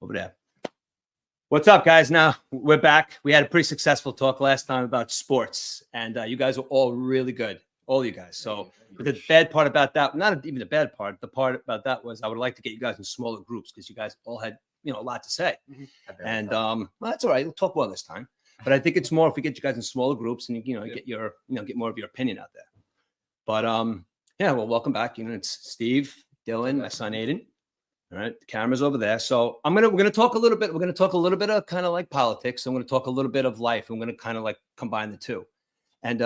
over there. What's up, guys? Now we're back. We had a pretty successful talk last time about sports, and you guys were all really good, all you guys. So but the bad part about that, not even the bad part, the part about that was I would like to get you guys in smaller groups because you guys all had, a lot to say. And well, that's all right. We'll talk more this time. But I think it's more if we get you guys in smaller groups and get more of your opinion out there. But yeah, well, welcome back. It's Steve, Dylan, my son Aiden. All right, the camera's over there. So we're gonna talk a little bit. We're gonna talk a little bit of kind of like politics. I'm gonna talk a little bit of life. I'm gonna kind of like combine the two. And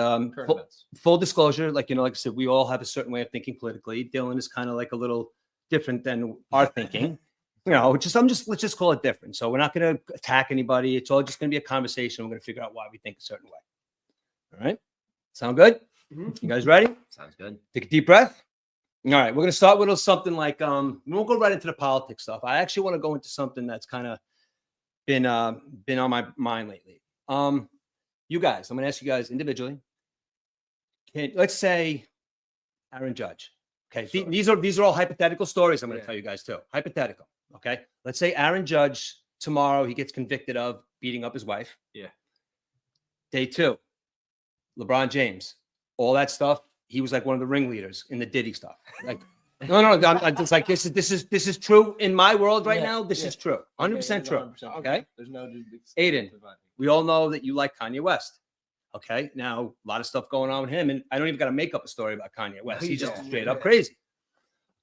full disclosure, like I said, we all have a certain way of thinking politically. Dylan is kind of like a little different than our thinking. Let's just call it different. So we're not gonna attack anybody. It's all just gonna be a conversation. We're gonna figure out why we think a certain way. All right, sound good? Mm-hmm. You guys ready? Sounds good. Take a deep breath. All right, we're going to start with something like, we won't go right into the politics stuff. I actually want to go into something that's kind of been on my mind lately. You guys, I'm going to ask you guys individually. Let's say Aaron Judge. Okay, sure. These are all hypothetical stories I'm going to tell you guys too. Hypothetical, okay? Let's say Aaron Judge, tomorrow he gets convicted of beating up his wife. Yeah. Day 2, LeBron James, all that stuff. He was like one of the ringleaders in the Diddy stuff. Like, no, I'm just like this is true in my world right now. This is true, 100% true. Okay, there's no Aiden. We all know that you like Kanye West. Okay, now a lot of stuff going on with him, and I don't even got to make up a story about Kanye West. He's just straight up crazy.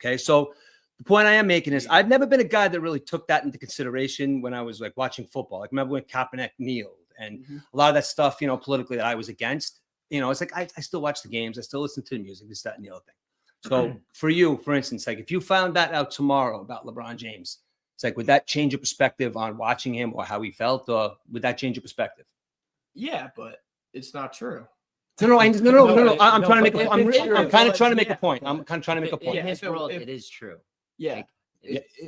Okay, so the point I am making is I've never been a guy that really took that into consideration when I was like watching football. Like remember when Kaepernick kneeled and a lot of that stuff, politically that I was against. It's like I still watch the games. I still listen to the music, this, that, and the other thing. So for you, for instance, like if you found that out tomorrow about LeBron James, it's like, would that change your perspective on watching him or how he felt? Or would that change your perspective? Yeah, but it's not true. No. I'm trying to make a point. I'm kind of trying to make a point. I'm kind of trying to make a point. In his world, it is true. Yeah.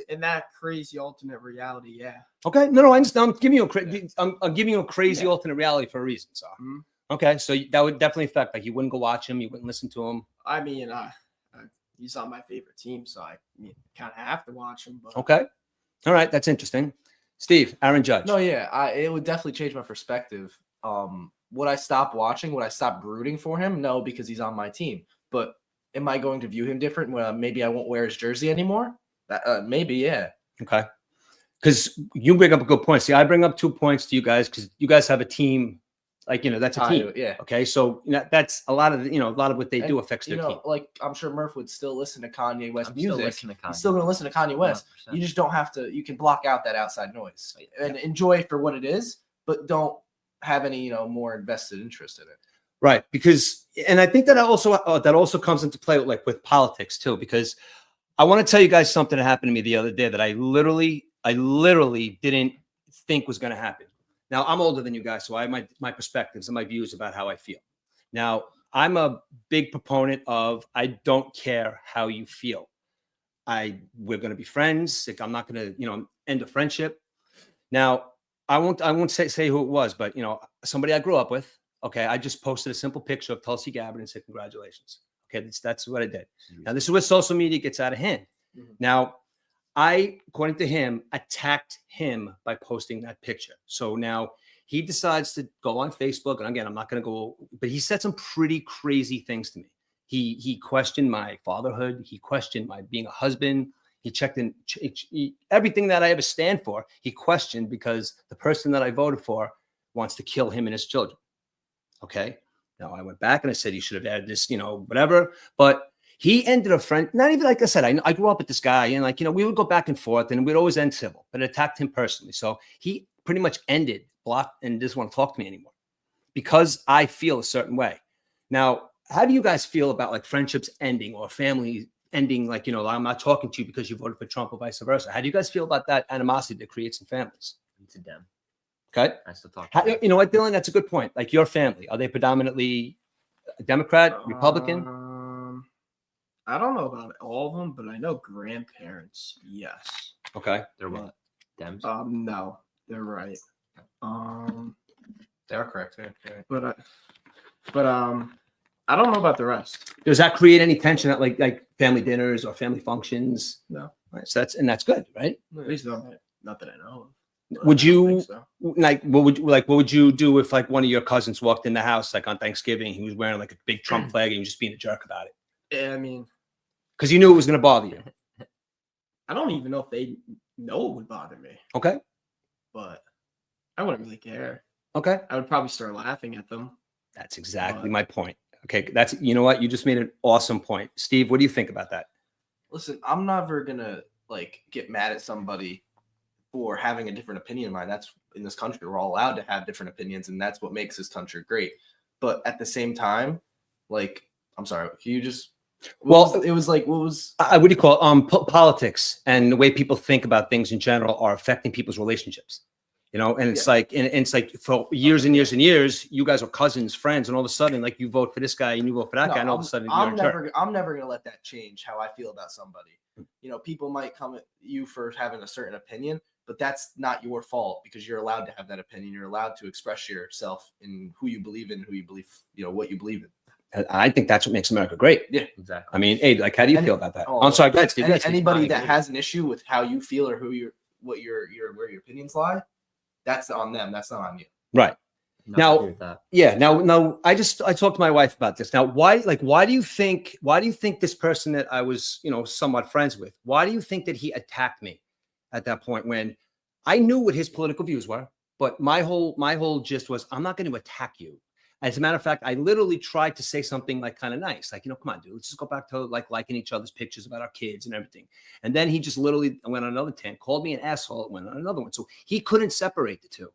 In that crazy alternate reality, yeah. Okay. No, I understand. I'm giving you a crazy alternate reality for a reason. So. Mm-hmm. Okay, so that would definitely affect. Like, you wouldn't go watch him, you wouldn't listen to him. I mean, he's on my favorite team, so I kind of have to watch him. But... Okay, all right, that's interesting. Steve, Aaron Judge. No, yeah, it would definitely change my perspective. Would I stop watching? Would I stop rooting for him? No, because he's on my team. But am I going to view him different? Maybe I won't wear his jersey anymore. Maybe, yeah. Okay, because you bring up a good point. See, I bring up 2 points to you guys because you guys have a team. Like, that's a team. Yeah. Okay. So that's a lot of, a lot of what they do affects their team. Like, I'm sure Murph would still listen to Kanye West music. He's still going to listen to Kanye West. 100%. You just don't have to, you can block out that outside noise and enjoy it for what it is, but don't have any, more invested interest in it. Right. Because, and I think that also comes into play with politics too, because I want to tell you guys something that happened to me the other day that I literally didn't think was going to happen. Now, I'm older than you guys, so I have my perspectives and my views about how I feel. Now, I'm a big proponent of I don't care how you feel. We're going to be friends. Like, I'm not going to, end a friendship. Now, I won't say who it was, but, somebody I grew up with. Okay, I just posted a simple picture of Tulsi Gabbard and said, congratulations. Okay, that's what I did. Now, this is where social media gets out of hand. Mm-hmm. Now, I, according to him, attacked him by posting that picture. So now he decides to go on Facebook. And again, I'm not going to go, but he said some pretty crazy things to me. He questioned my fatherhood. He questioned my being a husband. He checked in everything that I ever stand for. He questioned because the person that I voted for wants to kill him and his children. Okay. Now I went back and I said, you should have added this, whatever. But he ended a friend, not even like I said, I grew up with this guy and we would go back and forth and we'd always end civil, but it attacked him personally. So he pretty much blocked and doesn't want to talk to me anymore because I feel a certain way. Now, how do you guys feel about like friendships ending or family ending? Like, I'm not talking to you because you voted for Trump or vice versa. How do you guys feel about that animosity that creates in families? It's a dem. Okay. I still talk. You know what, Dylan? That's a good point. Like your family, are they predominantly Democrat, Republican? I don't know about all of them, but I know grandparents. Yes. Okay. They're what? Dems? No, they're right. They're correct. Yeah. But I don't know about the rest. Does that create any tension at like family dinners or family functions? No. Right. So that's good, right? Please don't. Not that I know of. Would I don't think you so. what would you do if like one of your cousins walked in the house like on Thanksgiving, he was wearing like a big Trump flag and you just being a jerk about it Yeah, I mean, because you knew it was going to bother you? I don't even know if they know it would bother me, Okay, but I wouldn't really care. okay, I would probably start laughing at them. that's exactly But- my point. Okay, that's you know what, you just made an awesome point, Steve. What do you think about that? Listen, I'm never gonna like get mad at somebody for having a different opinion of mine. That's in this country, we're all allowed to have different opinions, and that's what makes this country great. But at the same time, like, I'm sorry, can you just it was like what was What do you call politics and the way people think about things in general are affecting people's relationships, you know? And it's like, and it's like for years and years and years, you guys are cousins, friends, and all of a sudden, like you vote for this guy and you vote for that guy, and all of a sudden, I'm you're a jerk. never gonna let that change how I feel about somebody. You know, people might come at you for having a certain opinion, but that's not your fault because you're allowed to have that opinion. You're allowed to express yourself in who you believe in, who you believe, you know, what you believe in. And I think that's what makes America great. Yeah, Exactly. I mean, hey, like, how do you Any- feel about that? oh, I'm sorry, go ahead, Steve. Go ahead, Steve. Anybody I that agree. has an issue with how you feel or who you're, what your where your opinions lie, that's on them. That's not on you. Right. No, Now- I agree with that. Yeah. Now, I talked to my wife about this. Now, why do you think this person that I was, you know, somewhat friends with, why do you think that he attacked me at that point when I knew what his political views were, but my whole gist was, I'm not going to attack you. As a matter of fact, I literally tried to say something like kind of nice, like, you know, come on, dude, let's just go back to like liking each other's pictures about our kids and everything. And then he just literally went on another tangent, called me an asshole, went on another one. So he couldn't separate the two.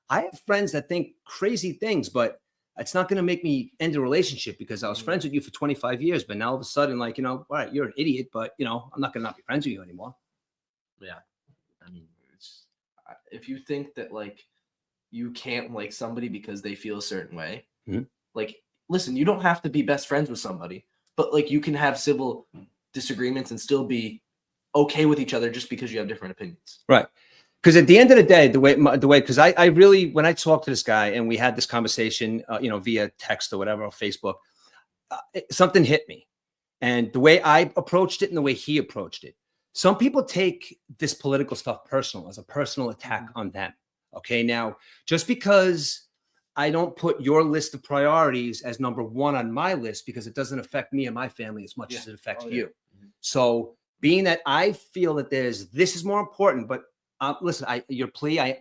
I have friends that think crazy things, but it's not going to make me end a relationship because I was friends with you for 25 years. But now all of a sudden, like, you know, all right, you're an idiot, but, you know, I'm not going to not be friends with you anymore. Yeah. I mean, If you think that like you can't like somebody because they feel a certain way, Mhm. like listen, you don't have to be best friends with somebody, but like you can have civil disagreements and still be okay with each other just because you have different opinions. Right. Because at the end of the day, because I really, when I talked to this guy and we had this conversation, you know, via text or whatever, or Facebook, something hit me. And the way I approached it and the way he approached it, some people take this political stuff personal, as a personal attack on them. Okay. Now, just because I don't put your list of priorities as number one on my list because it doesn't affect me and my family as much as it affects you. So being that I feel that this is more important, but listen, I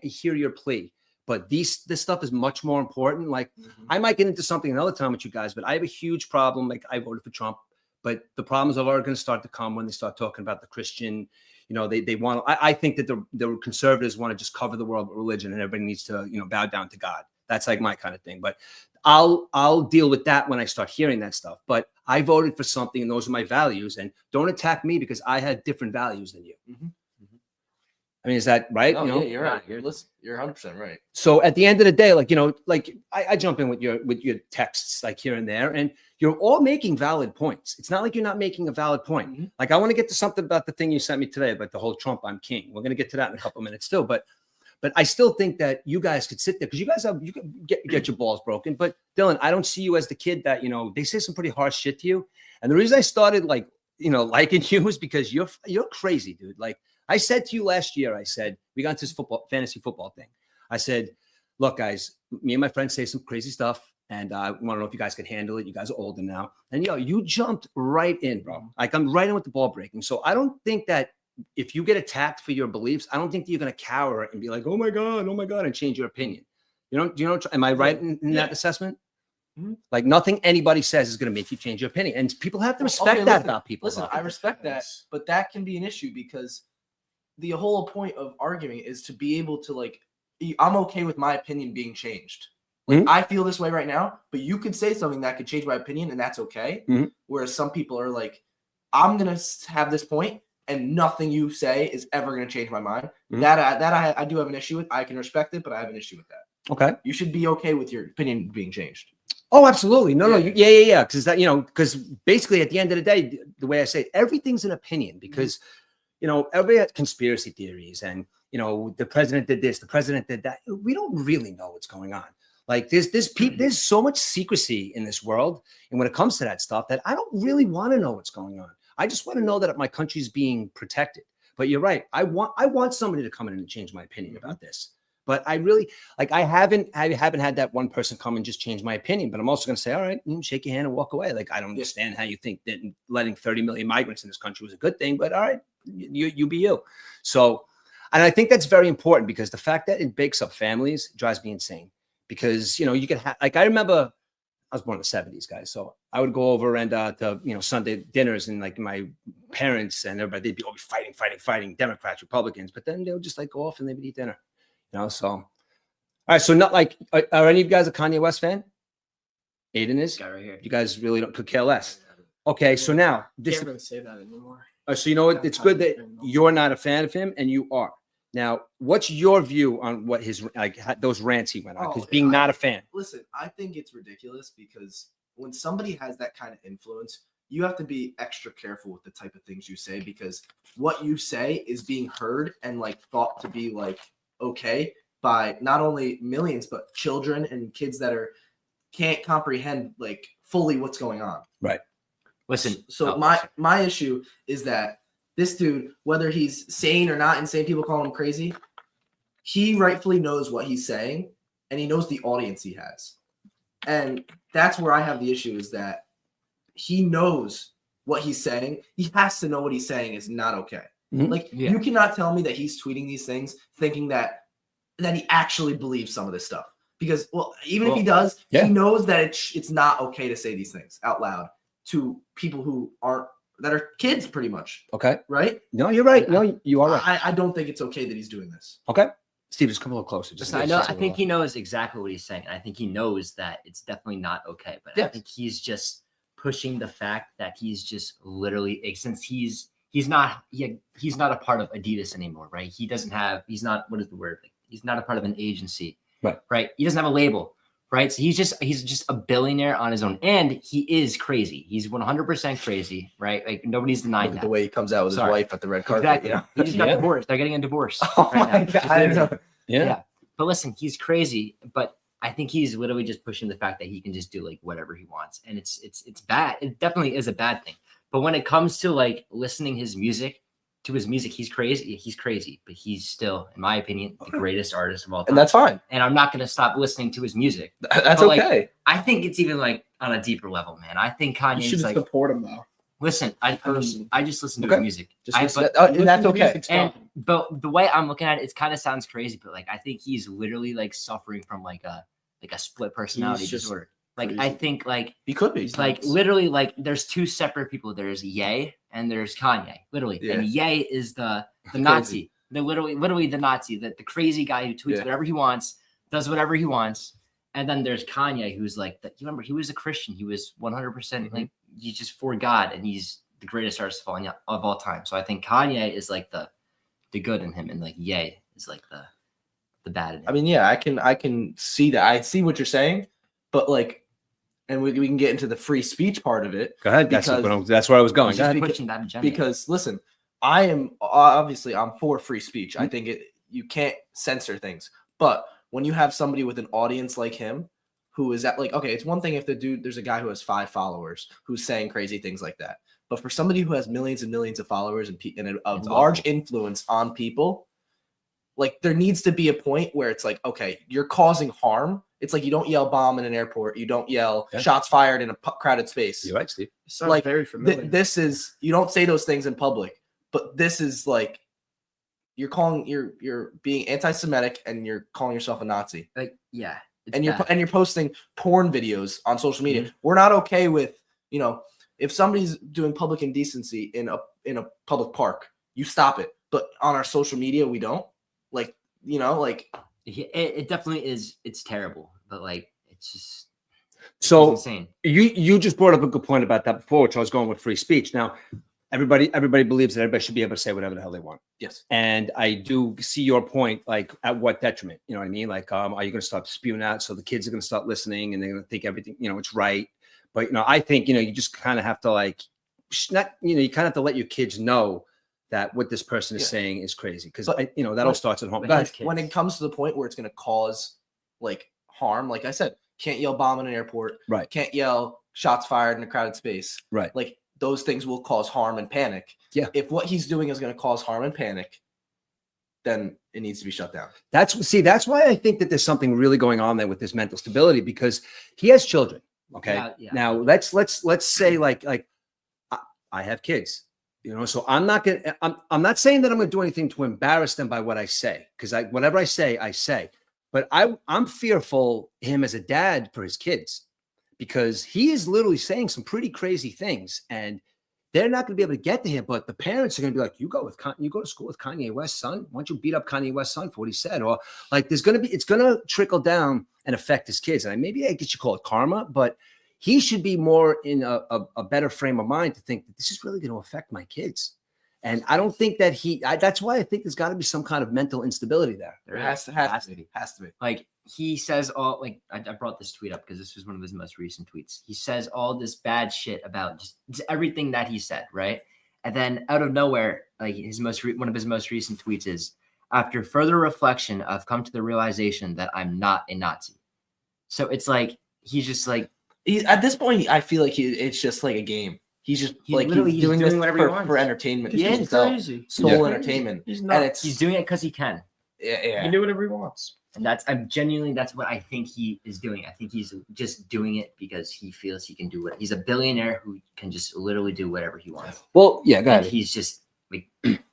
hear your plea, but this stuff is much more important. Like I might get into something another time with you guys, but I have a huge problem. Like I voted for Trump, but the problems are going to start to come when they start talking about the Christian. You know, they want. I think that the conservatives want to just cover the world with religion, and everybody needs to, you know, bow down to God. That's like my kind of thing. But I'll deal with that when I start hearing that stuff. But I voted for something, and those are my values. And don't attack me because I had different values than you. I mean, is that right? No, You know? yeah, you're right. You're- You're 100% right. So at the end of the day, like, you know, like I jump in with your texts like here and there, and you're all making valid points. It's not like you're not making a valid point. Mhm. Like I want to get to something about the thing you sent me today, about the whole Trump, I'm king. We're going to get to that in a couple of minutes still, but I still think that you guys could sit there because you could get your balls broken. But Dylan, I don't see you as the kid that, you know, they say some pretty harsh shit to you. And the reason I started like, you know, liking you is because you're crazy, dude. Like I said to you last year, I said, we got into this fantasy football thing. I said, look, guys, me and my friends say some crazy stuff, and I want to know if you guys can handle it. You guys are older now. And, you jumped right in, bro. Like, I'm right in with the ball breaking. So I don't think that if you get attacked for your beliefs, I don't think that you're going to cower and be like, oh, my God, and change your opinion. Am I right in that assessment? Mhm. Like, nothing anybody says is going to make you change your opinion. And people have to respect Okay, that listen, about people. Listen, I respect that, but that can be an issue because the whole point of arguing is to be able to like, I'm okay with my opinion being changed. Like Mhm. I feel this way right now, but you could say something that could change my opinion, and that's okay. Mhm. Whereas some people are like, I'm gonna have this point, and nothing you say is ever gonna change my mind. Mhm. That I do have an issue with. I can respect it, but I have an issue with that. Okay. You should be okay with your opinion being changed. Oh, absolutely. No, Yeah. yeah. Because that, because basically at the end of the day, the way I say it, everything's an opinion because, everybody has conspiracy theories and, the president did this, the president did that. We don't really know what's going on. Like there's so much secrecy in this world. And when it comes to that stuff that I don't really want to know what's going on. I just want to know that my country's being protected. But you're right. I want somebody to come in and change my opinion about this. But I really like I haven't had that one person come and just change my opinion. But I'm also going to say, all right, shake your hand and walk away. Like I don't understand how you think that letting 30 million migrants in this country was a good thing. But all right, you be you. So, and I think that's very important because the fact that it breaks up families drives me insane. Because you can like I remember I was born in the 70s, guys. So I would go over and to Sunday dinners and like my parents and everybody, they'd be always fighting, Democrats, Republicans, but then they would just like go off and they would eat dinner. So all right. So not like are any of you guys a Kanye West fan? Aiden is. Guy right here. You guys really could care less. Okay, so now this. Can't really say that anymore. So you know what? It's good that you're not a fan of him and you are. Now, what's your view on what his those rants he went on? Because being not a fan. Listen, I think it's ridiculous because when somebody has that kind of influence, you have to be extra careful with the type of things you say because what you say is being heard and like thought to be like okay by not only millions but children and kids that can't comprehend like fully what's going on. Right. Listen. So my issue is that this dude, whether he's sane or not insane, people call him crazy. He rightfully knows what he's saying, and he knows the audience he has. And that's where I have the issue is that he knows what he's saying. He has to know what he's saying is not okay. Mhm. Like you cannot tell me that he's tweeting these things thinking that he actually believes some of this stuff. Because even if he does, he knows that it's not okay to say these things out loud to people who that are kids pretty much. Okay. Right? No, you're right. No, you are right. I don't think it's okay that he's doing this. Okay. Steve, just come a little closer. Listen, I think he knows exactly what he's saying. I think he knows that it's definitely not okay. But I think he's just pushing the fact that he's just literally since he's not a part of Adidas anymore, right? He's not what is the word? Like, he's not a part of an agency. Right. He doesn't have a label. Right. So he's just a billionaire on his own. And he is crazy. He's 100% crazy. Right. Like nobody's denying that. The way he comes out with his wife at the red carpet. Exactly. He just got divorced. They're getting a divorce. Oh my God. Yeah. But listen, he's crazy. But I think he's literally just pushing the fact that he can just do like whatever he wants. And it's bad. It definitely is a bad thing. But when it comes to like listening to his music, he's crazy. He's crazy, but he's still, in my opinion, the greatest artist of all time. And that's fine. And I'm not going to stop listening to his music. That's But, okay. Like, I think it's even like on a deeper level, man. I think You Kanye's should like, support him though. listen, I just listen to his music. And that's okay. But the way I'm looking at it, it kind of sounds crazy, but like I think he's literally like suffering from like a split personality disorder. Like crazy. I think like He could be. it's like literally like there's two separate people. There's Ye and there's Kanye. Literally, Yeah. and Ye is the Nazi. The literally the Nazi, the crazy guy who tweets whatever he wants, does whatever he wants. And then there's Kanye, who's like, you remember, he was a Christian. He was 100% like he's just for God, and he's the greatest artist of all time. So I think Kanye is like the good in him, and like Ye is like the bad in him. I mean, yeah, I can see that. I see what you're saying, but like, and we can get into the free speech part of it. Go ahead. That's where I was going. He's Go just ahead. pushing that agenda. Because listen, I'm for free speech. I think you can't censor things, but when you have somebody with an audience like him, who is at like, okay, it's one thing if there's a guy who has 5 followers who's saying crazy things like that, but for somebody who has millions and millions of followers and a large influence on people, like there needs to be a point where it's like, okay, you're causing harm. It's like you don't yell bomb in an airport. You don't yell shots fired in a crowded space. You're right, Steve. Sounds Like, very familiar. This is, you don't say those things in public, but this is like you're being anti-Semitic and you're calling yourself a Nazi. like, yeah. And you're posting porn videos on social media. We're not okay with, if somebody's doing public indecency in a public park, you stop it. But on our social media, we don't. Like, it definitely is. It's terrible, but like it's just So it's insane. you just brought up a good point about that before, which I was going with free speech. Now, everybody believes that everybody should be able to say whatever the hell they want. yes. And I do see your point, like at what detriment? You know what I mean? Like, are you going to start spewing out so the kids are going to start listening and they're going to think everything, it's right? But I think you just kind of have to like, not you kind of have to let your kids know that what this person is saying is crazy because that all starts at home. but Go ahead. his kids- When it comes to the point where it's going to cause like harm, like I said, can't yell bomb in an airport. Right. Can't yell shots fired in a crowded space. Right. Like those things will cause harm and panic. Yeah. If what he's doing is going to cause harm and panic, then it needs to be shut down. That's why I think that there's something really going on there with this mental stability, because he has children. Okay. Yeah. Now let's say like I have kids, so I'm not saying that I'm going to do anything to embarrass them by what I say, because whatever I say, but I'm fearful him as a dad for his kids, because he is literally saying some pretty crazy things, and they're not going to be able to get to him. But the parents are going to be like, you go to school with Kanye West's son. Why don't you beat up Kanye West's son for what he said? Or like, it's going to trickle down and affect his kids. And maybe I guess you call it karma, but he should be more in a better frame of mind to think that this is really going to affect my kids. And I don't think that that's why I think there's got to be some kind of mental instability there. There Has to be. Like he says all like I brought this tweet up because this was one of his most recent tweets. He says all this bad shit about just everything that he said, right? And then out of nowhere, like one of his most recent tweets is, after further reflection, I've come to the realization that I'm not a Nazi. So it's like he's just like At this point, I feel like it's just like a game. He's just He's like literally- he's he's doing doing this whatever he for wants. entertainment. He's for getting himself. crazy. Sole Yeah. entertainment. He's And not. it's he's doing it because he can. yeah. He do whatever he wants. And that's what I think he is doing. I think he's just doing it because he feels he can do it. He's a billionaire who can just literally do whatever he wants. Well, yeah, go And ahead. he's just like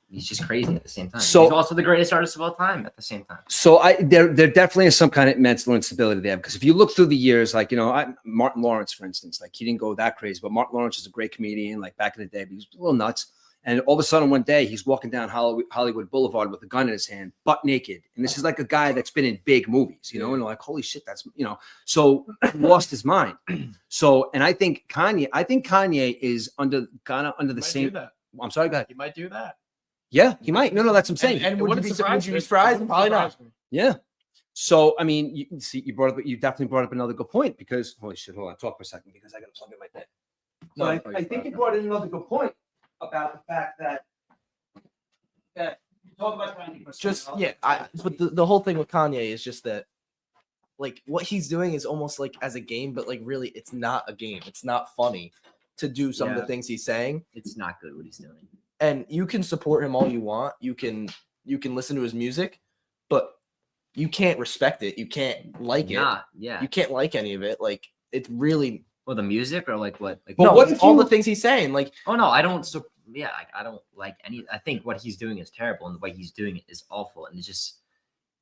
he's just crazy at the same time. So- he's also the greatest artist of all time at the same time. So there definitely is some kind of mental instability there, because if you look through the years, like, Martin Lawrence, for instance, like he didn't go that crazy, but Martin Lawrence is a great comedian, like back in the day, but he was a little nuts. And all of a sudden one day he's walking down Hollywood Boulevard with a gun in his hand, butt naked. And this is like a guy that's been in big movies, and like, holy shit, that's, so he lost his mind. So, and I think Kanye is under the same, That. I'm sorry, go ahead. He might do that. Yeah, he might. No, that's what I'm saying. And would would you you be- would you be me. surprised? It wouldn't Probably not. surprise me. Yeah. So, I mean, you definitely brought up another good point, because, holy shit, hold on, talk for a second, because I got to plug in my thing. No, I think you brought in another good point about the fact that you talk about Kanye for a just second. but the whole thing with Kanye is just that, like, what he's doing is almost like as a game, but like really it's not a game. It's not funny to do some of the Yeah. things he's saying. It's not good what he's doing. And you can support him all you want. You can listen to his music, but you can't respect it. You can't like it. Yeah. You can't like any of it. Like, it's really Well, the music or like what? Like, But no, what if all you- the things he's saying. Like, oh no, I don't. So yeah, I don't like any. I think what he's doing is terrible, and the way he's doing it is awful, and it's just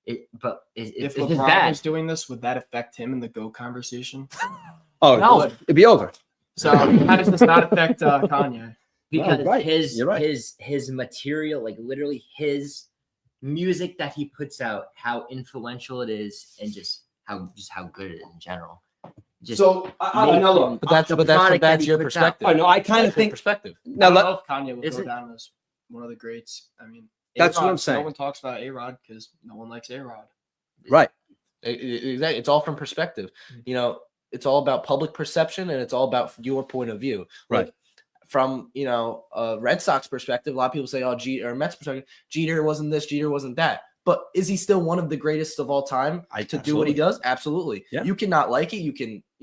it. But If it's just LeBron bad. was doing this, would that affect him in the GOAT conversation? Oh, No. it'd be over. So how does this not affect Kanye? Because right. his You're right. his material, like literally his music that he puts out, how influential it is, and just how good it is in general. Just So, I know, look, but that's the but product that that's he your puts out. perspective. I know, I kind of That's your think, perspective. I now, don't let- know if Kanye would Is go it- down as one of the greats. I mean, That's what A-Rod, I'm saying. No one talks about A-Rod because no one likes A-Rod. right. Exactly. It's all from perspective. It's all about public perception, and it's all about your point of view. Right. Like, from a Red Sox perspective, a lot of people say, "Oh, Jeter," or Mets perspective, Jeter wasn't this, Jeter wasn't that. But is he still one of the greatest of all time to do what he does? Absolutely. Yeah. You cannot like it. You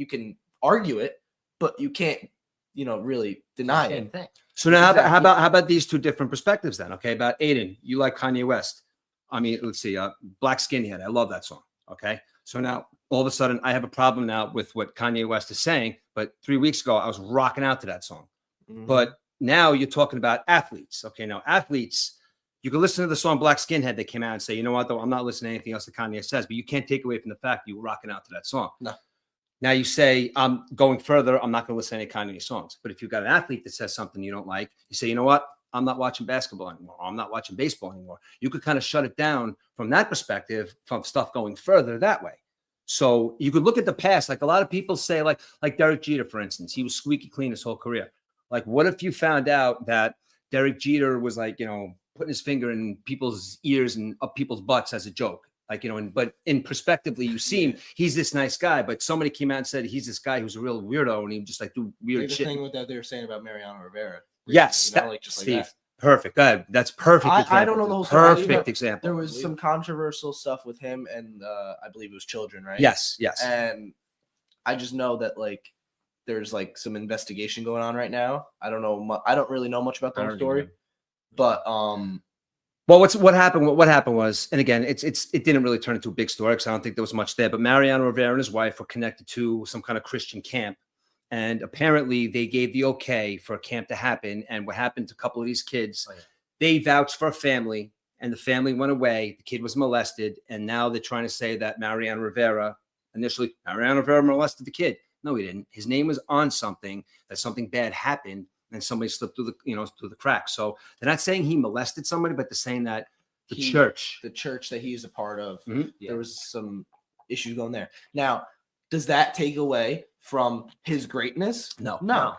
can argue it, but you can't, really deny same it. thing. So now, Exactly. how about these two different perspectives then? Okay, about Aiden, you like Kanye West. I mean, let's see, Black Skinhead. I love that song. Okay, so now all of a sudden I have a problem now with what Kanye West is saying. But 3 weeks ago I was rocking out to that song. Mhm. But now you're talking about athletes. Okay, now athletes, you can listen to the song Black Skinhead that came out and say, you know what, though, I'm not listening to anything else that Kanye says, but you can't take away from the fact you were rocking out to that song. No. Now you say, I'm going further, I'm not going to listen to any Kanye songs. But if you've got an athlete that says something you don't like, you say, you know what, I'm not watching basketball anymore. Or I'm not watching baseball anymore. You could kind of shut it down from that perspective, from stuff going further that way. So you could look at the past. Like a lot of people say, like Derek Jeter, for instance, he was squeaky clean his whole career. Like, what if you found out that Derek Jeter was like, putting his finger in people's ears and up people's butts as a joke? Like, but in perspectively, you see him, he's this nice guy, but somebody came out and said he's this guy who's a real weirdo and he just like do weird The shit. thing with that they were saying about Mariano Rivera. Yes, You know, that- like, just like Steve, that. perfect. Go ahead. That's perfect. I example. don't know the whole story. I Perfect know example. There was some controversial stuff with him and I believe it was children, right? Yes. And I just know that there's some investigation going on right now. I don't know. I don't really know much about the I whole don't story, either. But Well, what happened? What happened was, and again, it didn't really turn into a big story because I don't think there was much there. But Mariano Rivera and his wife were connected to some kind of Christian camp, and apparently they gave the okay for a camp to happen. And what happened to a couple of these kids? Oh, yeah. They vouched for a family, and the family went away. The kid was molested, and now they're trying to say that Mariano Rivera molested the kid. No, he didn't. His name was on something, that something bad happened, and somebody slipped through the cracks. So they're not saying he molested somebody, but they're saying that the church that he's a part of, Mhm. there was some issues going there. Now, does that take away from his greatness? No. No.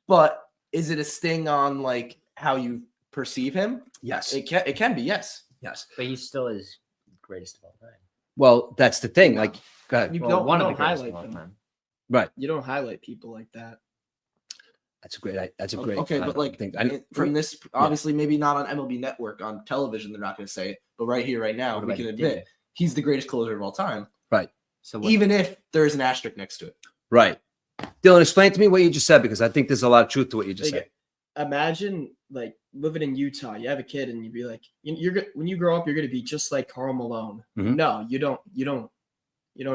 But is it a sting on like how you perceive him? Yes. It can be, yes. Yes. But he still is greatest of all time. Well, that's the thing. Like, go ahead. You Well, don't, one you of the don't greatest of highlight all them. time. Right. You don't highlight people like that. That's a great. That's a great. Okay, but like thing. from this, obviously, maybe not on MLB Network on television, they're not going to say it, but right here, right now, What we about can Dave? admit he's the greatest closer of all time, So what, even if there is an asterisk next to it. Right. Dylan, explain to me what you just said because I think there's a lot of truth to what you just Like, said. imagine like living in Utah. You have a kid, and you'd be like, when you grow up, you're gonna be just like Karl Malone. Mhm. No, you don't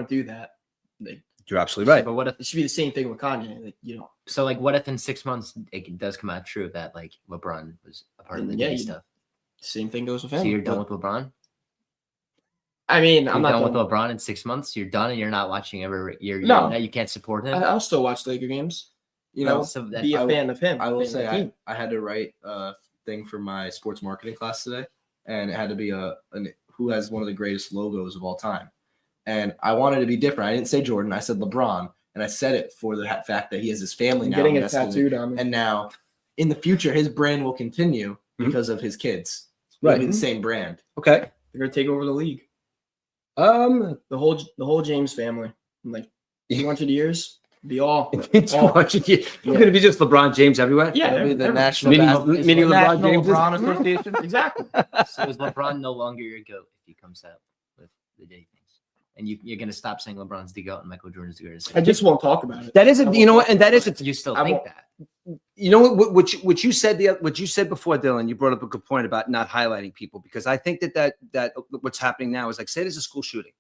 do that. Like, You're absolutely right. But what if it should be the same thing with Kanye. Like, you know, so like what if in 6 months it does come out true that like LeBron was a part of the Yeah, gay you- stuff? same thing goes with So him. you're done But, with LeBron? I mean, You're I'm not done done with LeBron in 6 months? You're done and you're not watching ever No. you can't support him? I'll still watch Laker games. You know, so that, be a I will- fan of him. I will fan say of the team. I had to write a thing for my sports marketing class today, and it had to be who has one of the greatest logos of all time. And I wanted to be different. I didn't say Jordan. I said LeBron, and I said it for the fact that he has his family I'm now. getting it invested in it. tattooed on me. And now, in the future, his brand will continue Mhm. because of his kids. Right. It'll be the same brand. Okay. They're gonna take over the league. Um. The whole James family. In like 200 years, be all. It's all- going to be just LeBron James everywhere. Yeah, It'll be the every- national Mini- Bas- mini it's the LeBron National Jameses. LeBron Association. exactly. so is LeBron no longer your GOAT if he comes out with the day things? And you're gonna stop saying LeBron's the GOAT and Michael Jordan's the greatest? I just won't talk about it. That is I a. won't You know what? talk And that about is a. it. You still I think won't- that? You know what you said what you said before, Dylan. You brought up a good point about not highlighting people because I think that what's happening now is like say there's a school shooting,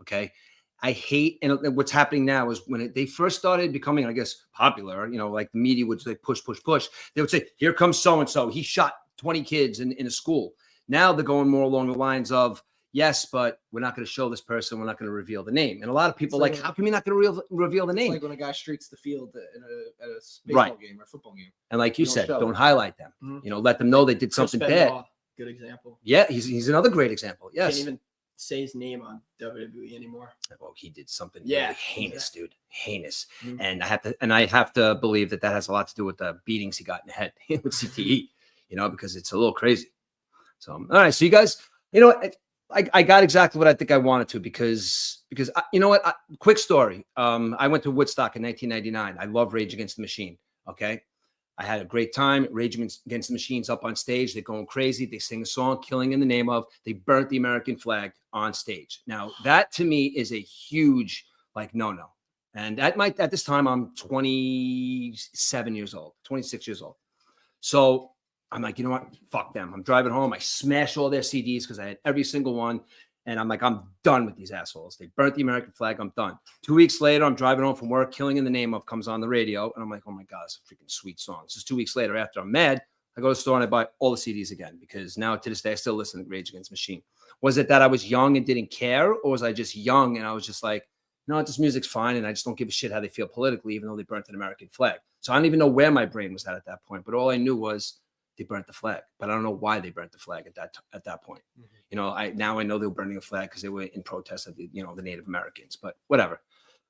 okay. I hate and what's happening now is when they first started becoming, I guess, popular. You know, like the media would say push. They would say, "Here comes so and so. He shot 20 kids in a school." Now they're going more along the lines of, "Yes, but we're not going to show this person. We're not going to reveal the name." And a lot of people are It's like, like- "How come you're not going to reveal the It's name?" like when a guy streaks the field at a baseball game or football game. And like you Don't said, show don't it. highlight them. Mhm. You know, let them know they did Chris something Benoit, bad. good example. Yeah, he's another great example. Yes. Can't even say his name on WWE anymore. Oh, he did something Yeah, really heinous, dude. Heinous. Mhm. And I have to believe that has a lot to do with the beatings he got in the head with CTE, you know, because it's a little crazy. So, all right. So you guys, you know, I got exactly what I think I wanted to because you know what? Quick story. I went to Woodstock in 1999. I love Rage Against the Machine. Okay. I had a great time. Rage Against the Machine's up on stage. They're going crazy. They sing a song, Killing in the Name of. They burnt the American flag on stage. Now, that to me is a huge, like, no. And at this time, I'm 27 years old, 26 years old. So I'm like, you know what? Fuck them. I'm driving home. I smashed all their CDs because I had every single one. And I'm like, I'm done with these assholes. They burnt the American flag. I'm done. 2 weeks later, I'm driving home from work. Killing in the Name of comes on the radio. And I'm like, oh my God, it's a freaking sweet song. This is 2 weeks later after I'm mad. I go to the store and I buy all the CDs again because now to this day, I still listen to Rage Against the Machine. Was it that I was young and didn't care? Or was I just young and I was just like, no, this music's fine. And I just don't give a shit how they feel politically, even though they burnt an American flag. So I don't even know where my brain was at that point. But all I knew was they burnt the flag, but I don't know why they burnt the flag at that point. Mhm. You know, I know they were burning a flag because they were in protest of the Native Americans, but whatever.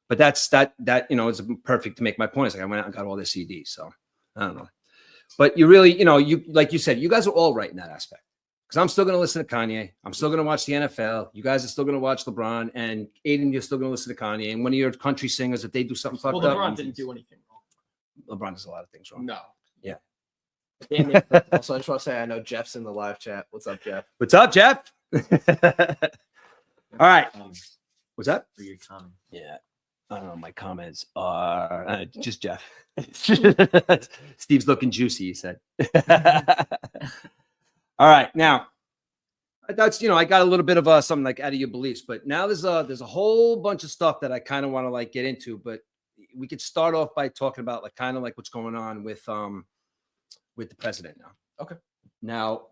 But that's it's perfect to make my point. It's like I went out and got all their CDs, so I don't know. But you really, you like you said, you guys are all right in that aspect. Because I'm still going to listen to Kanye. I'm still going to watch the NFL. You guys are still going to watch LeBron, and Aiden, you're still going to listen to Kanye. And one of your country singers, if they do something fucked Well, up, LeBron didn't do anything wrong. LeBron does a lot of things wrong. No. Yeah. Damn it. Also, I just want to say I know Jeff's in the live chat. What's up, Jeff? What's up, Jeff? All right. What's that? For your comment. Yeah. My comments are just Jeff. Steve's looking juicy, he said. All right, now that's I got a little bit of something like out of your beliefs, but now there's a whole bunch of stuff that I kind of want to like get into, but we could start off by talking about like kind of like what's going on with the president now. Okay. Now,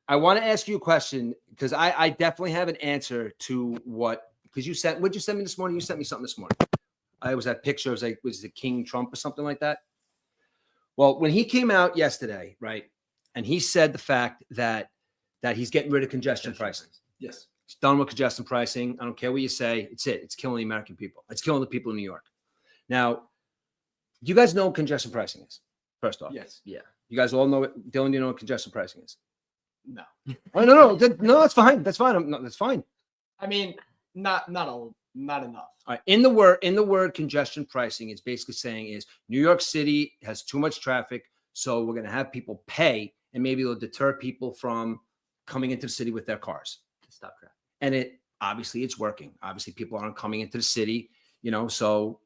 I want to ask you a question because I definitely have an answer to because what'd you send me this morning? You sent me something this morning. I was that picture. It was like, was it King Trump or something like that? Well, when he came out yesterday, right, and he said the fact that he's getting rid of congestion pricing. Yes. He's done with congestion pricing. I don't care what you say. It's killing the American people. It's killing the people in New York. Now, do you guys know what congestion pricing is? First off, Yes. Yeah. you guys all know it. Dylan, do you know what congestion pricing is? No. Oh, no, that's fine. That's fine. That's fine. I mean, not enough. All right. In the word congestion pricing, it's basically saying is New York City has too much traffic, so we're going to have people pay, and maybe it'll deter people from coming into the city with their cars. To stop traffic. And it's working. Obviously, people aren't coming into the city, so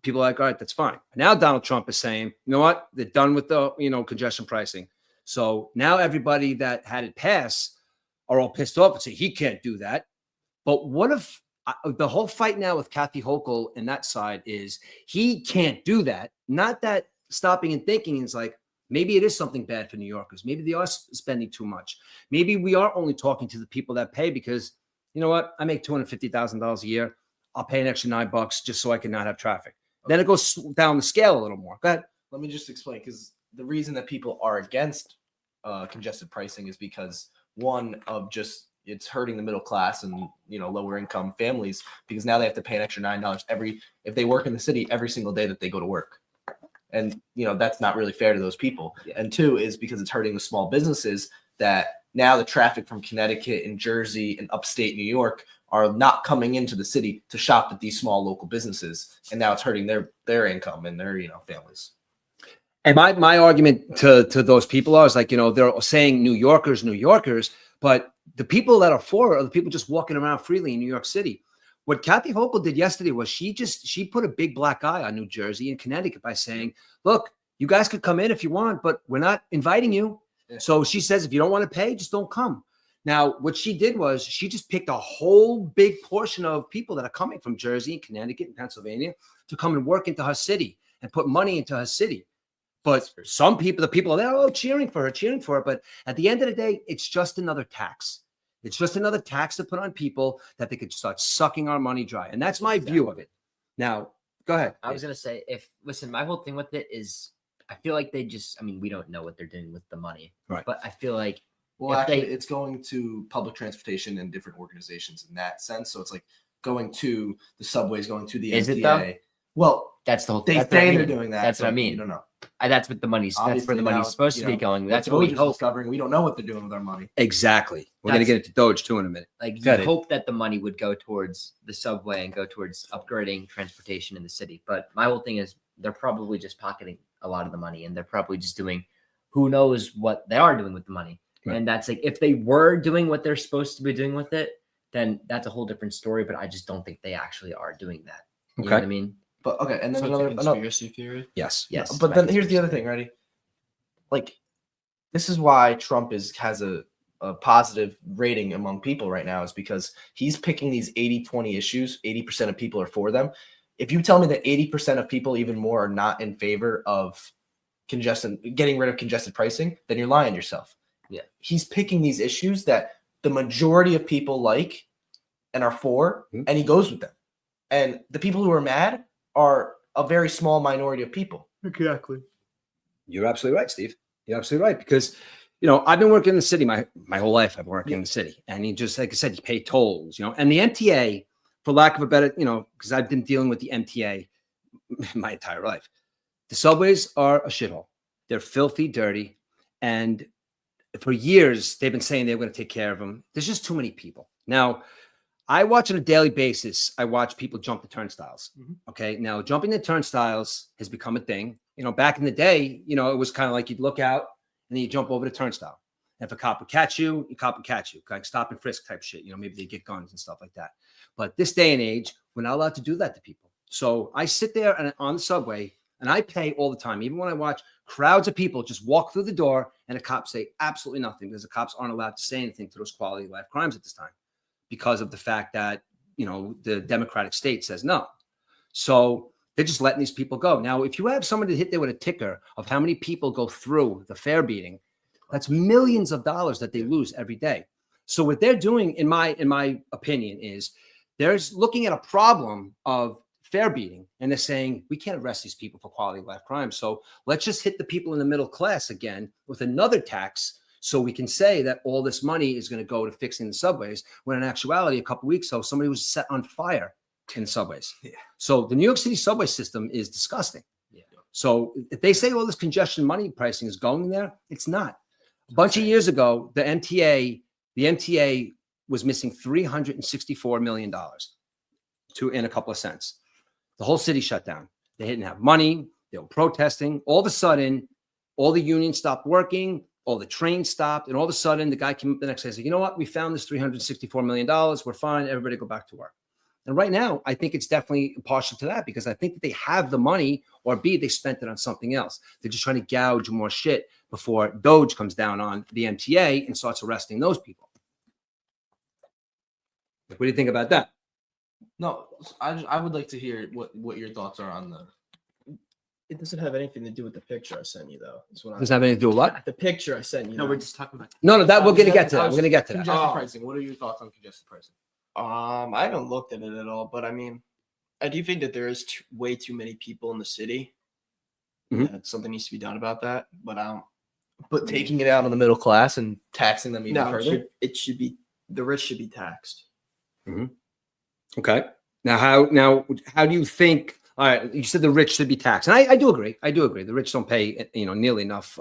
people are like, all right, that's fine. Now Donald Trump is saying, you know what? They're done with the, congestion pricing. So now everybody that had it pass are all pissed off and say he can't do that. But what if the whole fight now with Kathy Hochul and that side is he can't do that? Not that stopping and thinking is like, maybe it is something bad for New Yorkers. Maybe they are spending too much. Maybe we are only talking to the people that pay because, you know what? I make $250,000 a year. I'll pay an extra $9 just so I can not have traffic. Then it goes down the scale a little more. Go ahead. Let me just explain, because the reason that people are against congested pricing is because one of just it's hurting the middle class and lower income families, because now they have to pay an extra $9 if they work in the city every single day that they go to work. And that's not really fair to those people. Yeah. And two is because it's hurting the small businesses that now the traffic from Connecticut and Jersey and upstate New York are not coming into the city to shop at these small local businesses, and now it's hurting their income and their families. And my argument to those people is like, they're saying New Yorkers, but the people that are for it are the people just walking around freely in New York City. What Kathy Hochul did yesterday was she put a big black eye on New Jersey and Connecticut by saying, look, you guys could come in if you want, but we're not inviting you. Yeah. So she says, if you don't want to pay, just don't come. Now, what she did was she just picked a whole big portion of people that are coming from Jersey and Connecticut and Pennsylvania to come and work into her city and put money into her city. But some people, the people are there, cheering for her. But at the end of the day, it's just another tax. It's just another tax to put on people that they could start sucking our money dry. And that's my view of it. Now, go ahead. I was going to say, listen, my whole thing with it is I feel like we don't know what they're doing with the money. Right. But I feel like, well, actually, it's going to public transportation and different organizations in that sense. So it's like going to the subways, going to the Is MTA. it though? Well, that's the whole they thing. say they're doing that. That's what I mean. You don't know. That's what the money's. That's where the money's supposed to be going. That's what we hope. Covering. We don't know what they're doing with our money. Exactly. We're going to get into Doge too in a minute. Like you hope that the money would go towards the subway and go towards upgrading transportation in the city. But my whole thing is they're probably just pocketing a lot of the money, and they're probably just doing who knows what they are doing with the money. Right. And that's like if they were doing what they're supposed to be doing with it, then that's a whole different story. But I just don't think they actually are doing that. You know what I mean? But okay, and then So another conspiracy theory. Yes. But then here's the other thing, ready? Like, this is why Trump has a positive rating among people right now, is because he's picking these 80-20 issues. 80% of people are for them. If you tell me that 80% of people, even more, are not in favor of getting rid of congested pricing, then you're lying to yourself. Yeah. He's picking these issues that the majority of people like and are for, and he goes with them. And the people who are mad are a very small minority of people. Exactly. You're absolutely right, Steve. You're absolutely right. Because, I've been working in the city my whole life. I've worked in the city. And you just, like I said, you pay tolls, and the MTA, for lack of a better, because I've been dealing with the MTA my entire life. The subways are a shithole. They're filthy, dirty. And for years, they've been saying they're going to take care of them. There's just too many people. Now, I watch on a daily basis. I watch people jump the turnstiles. Okay. Now, jumping the turnstiles has become a thing. Back in the day, it was kind of like you'd look out and then you jump over the turnstile. And if a cop would catch you, like stop and frisk type shit. Maybe they get guns and stuff like that. But this day and age, we're not allowed to do that to people. So I sit there and on the subway, And I pay all the time, even when I watch crowds of people just walk through the door and the cops say absolutely nothing because the cops aren't allowed to say anything to those quality of life crimes at this time because of the fact that, the Democratic state says no. So they're just letting these people go. Now, if you have somebody hit there with a ticker of how many people go through the fare beating, that's millions of dollars that they lose every day. So what they're doing, in my opinion, is they're looking at a problem of fare beating, and they're saying we can't arrest these people for quality of life crimes. So let's just hit the people in the middle class again with another tax, so we can say that all this money is going to go to fixing the subways. When in actuality, a couple weeks ago, somebody was set on fire in the subways. Yeah. So the New York City subway system is disgusting. Yeah. So if they say all this congestion money pricing is going there, it's not. A bunch of years ago, the MTA was missing $364 million in a couple of cents. The whole city shut down. They didn't have money. They were protesting. All of a sudden, all the unions stopped working. All the trains stopped. And all of a sudden, the guy came up the next day and said, you know what? We found this $364 million. We're fine. Everybody go back to work. And right now, I think it's definitely partial to that because I think that they have the money, or B, they spent it on something else. They're just trying to gouge more shit before DOJ comes down on the MTA and starts arresting those people. What do you think about that? No, I would like to hear what your thoughts are on the. It doesn't have anything to do with the picture I sent you, though. Is what Does it have anything to do with what? the picture I sent you. No, we're just talking about. No, that we're going to get to that. We're going to get to that. Congested Oh. pricing. What are your thoughts on congested pricing? I haven't looked at it at all, but I mean, I do think that there is way too many people in the city. Mhm. That something needs to be done about that. But I don't. But taking it out on the middle class and taxing them even No, further. it should be the rich should be taxed. Okay. Now, how do you think? All right, you said the rich should be taxed, and I do agree. I do agree. The rich don't pay, nearly enough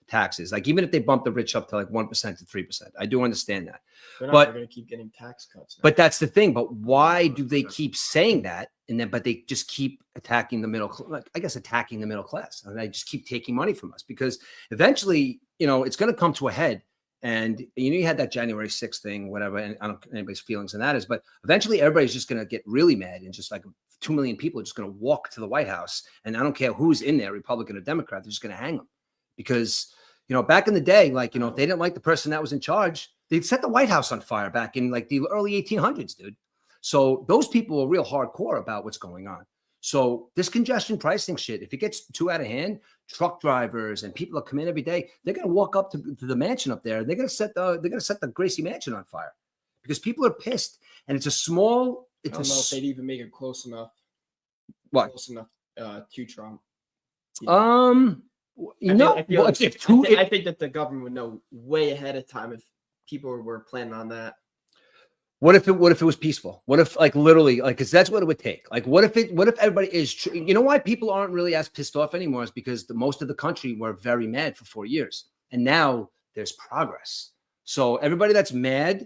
taxes. Like even if they bump the rich up to like 1% to 3%, I do understand that. They're But- going to keep getting tax cuts. Now. But that's the thing. But why do they keep saying that? But they just keep attacking the attacking the middle class. And they just keep taking money from us because eventually, it's going to come to a head. And you had that January 6th thing, whatever. And I don't know anybody's feelings on that is, but eventually everybody's just going to get really mad and just like 2 million people are just going to walk to the White House. And I don't care who's in there, Republican or Democrat, they're just going to hang them because, back in the day, like, if they didn't like the person that was in charge, they'd set the White House on fire back in like the early 1800s, dude. So those people are real hardcore about what's going on. So this congestion pricing shit, if it gets too out of hand, truck drivers and people that come in every day, they're going to walk up to the mansion up there. They're going to set the Gracie Mansion on fire because people are pissed. And it's a small. I don't know if they'd even make it close enough. What? Close enough to Trump. I think that the government would know way ahead of time if people were planning on that. What if it was peaceful? What if literally because that's what it would take. Like what if everybody is why people aren't really as pissed off anymore is because most of the country were very mad for 4 years and now there's progress. So everybody that's mad,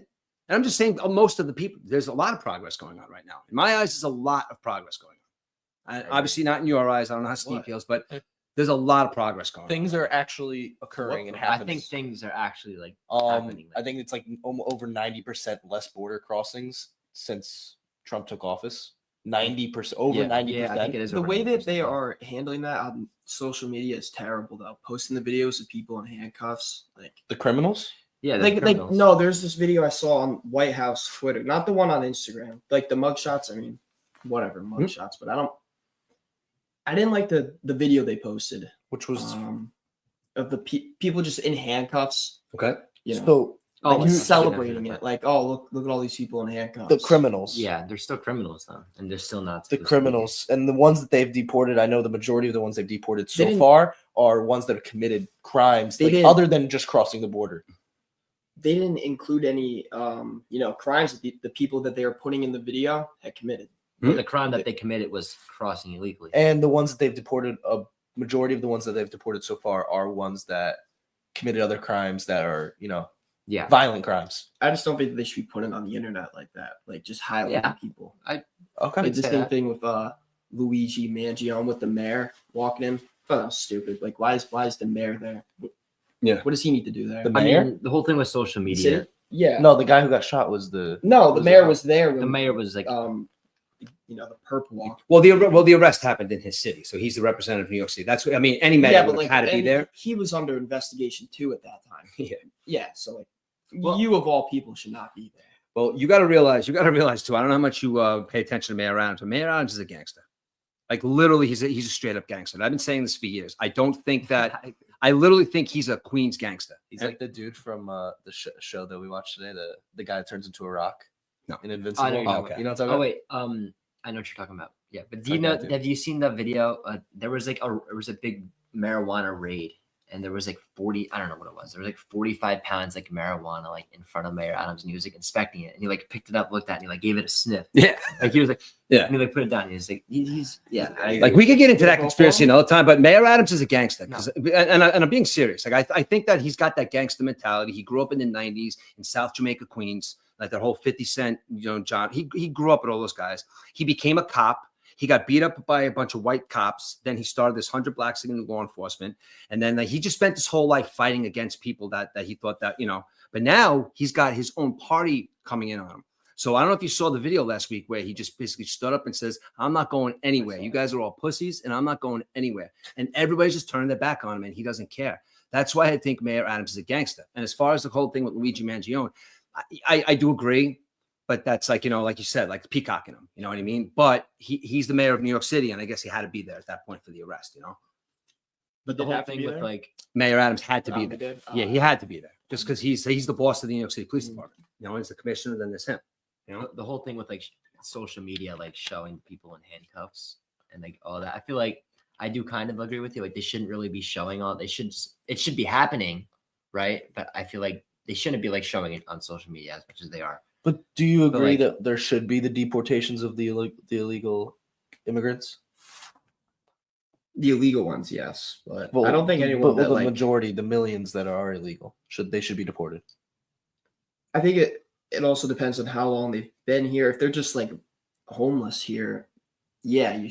and I'm just saying most of the people, there's a lot of progress going on right now. In my eyes, there's a lot of progress going on. Obviously not in your eyes. I don't know how Steve feels, but there's a lot of progress going on. Things are actually occurring and happening. I think things are actually happening. I think it's like over 90% less border crossings since Trump took office. 90%, over 90%. Yeah, I think it is. The over way that 90%. they are handling that on social media is terrible, though. Posting the videos of people in handcuffs, The criminals? Yeah, no. There's this video I saw on White House Twitter, not the one on Instagram. Like the mugshots. I mean, whatever mugshots, but I didn't like the video they posted, Which was of the people just in handcuffs. Okay. so Like yeah, celebrating yeah. it, like, oh look at all these people in handcuffs. the criminals. Yeah, they're still criminals though, and they're still not The supposed to be. criminals and the ones that they've deported. I know the majority of the ones they've deported They so didn't- far are ones that have committed crimes They didn't- other than just crossing the border. They didn't include any, crimes that the people that they were putting in the video had committed. The crime that they committed was crossing illegally. And the ones that they've deported, a majority of the ones that they've deported so far are ones that committed other crimes that are, Yeah, violent crimes. I just don't think they should be putting it on the internet like that, like just highlighting Yeah. people. Okay. Like the same thing with Luigi Mangione with the mayor walking in. I thought that was stupid. Like, why is the mayor there? Yeah. What does he need to do there? The I mayor? mean, the whole thing with social The media. city? Yeah. No, the guy who got shot was the. No, the was mayor it- was there The when mayor was like, the Purple Walk. Well, the arrest happened in his city, so he's the representative of New York City. That's what I mean. Any mayor would have had to be and there. He was under investigation too at that time. Yeah. Yeah. So Well- you of all people should not be there. Well, you got to realize too. I don't know how much you pay attention to Mayor Adams, but Mayor Adams is a gangster. Like literally, he's a straight up gangster. And I've been saying this for years. I don't think that. I literally think he's a Queens gangster. He's like the dude from the show that we watched today. The guy that turns into a rock. No. In Invincible. I know you're talking okay. You know what I'm talking Oh about? wait, I know what you're talking about. Yeah, but do you Talking know? about too. Have you seen the video? There was like a big marijuana raid, and there was like 40. I don't know what it was. There was like 45 pounds like marijuana like in front of Mayor Adams, and he was like inspecting it, and he like picked it up, looked at it, and he like gave it a sniff. Yeah. Like he was like, Yeah. and he like put it down. And he was like, he's yeah. I Like agree. we could get into that conspiracy another time, but Mayor Adams is a gangster. And I'm being serious. Like I think that he's got that gangster mentality. He grew up in the '90s in South Jamaica, Queens. Like that whole 50 Cent, John. He grew up with all those guys. He became a cop. He got beat up by a bunch of white cops. Then he started this 100 Blacks in law enforcement. And then he just spent his whole life fighting against people that he thought that, but now he's got his own party coming in on him. So I don't know if you saw the video last week where he just basically stood up and says, I'm not going anywhere. You guys are all pussies and I'm not going anywhere. And everybody's just turning their back on him and he doesn't care. That's why I think Mayor Adams is a gangster. And as far as the whole thing with Luigi Mangione, I do agree. But that's like, like you said, like peacocking him, you know what I mean? But he's the mayor of New York City, and I guess he had to be there at that point for the arrest, But the Did whole have to thing be with there? like Mayor Adams had to be He there. did? Yeah, he had to be there just because he's the boss of the New York City Police Department. He's the commissioner, then there's him. the whole thing with like social media, like showing people in handcuffs and like all that. I feel like I do kind of agree with you. Like they shouldn't really be showing all. It should be happening, right? But I feel like they shouldn't be like showing it on social media as much as they are. But do you But, agree like- that there should be the deportations of the illegal immigrants? The illegal ones, yes, but Well, I don't think anyone But that the like. majority, the millions that are illegal, should be deported. I think it also depends on how long they've been here. If they're just like homeless here, yeah, you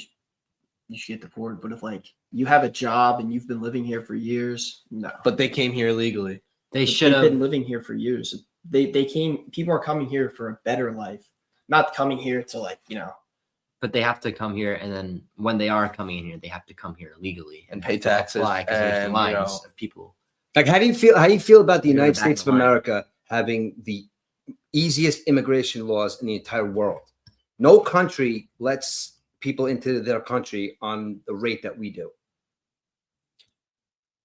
should get deported. But if like you have a job and you've been living here for years, no. But they came here illegally. They But should they've have. been living here for years. They came. People are coming here for a better life, not coming here to like But they have to come here, and then when they are coming in here, they have to come here legally And pay have to taxes apply, 'cause there's and, lines you know, of people. Like, how do you feel about the You're in the United back States of of the line. America having the easiest immigration laws in the entire world? No country lets people into their country on the rate that we do.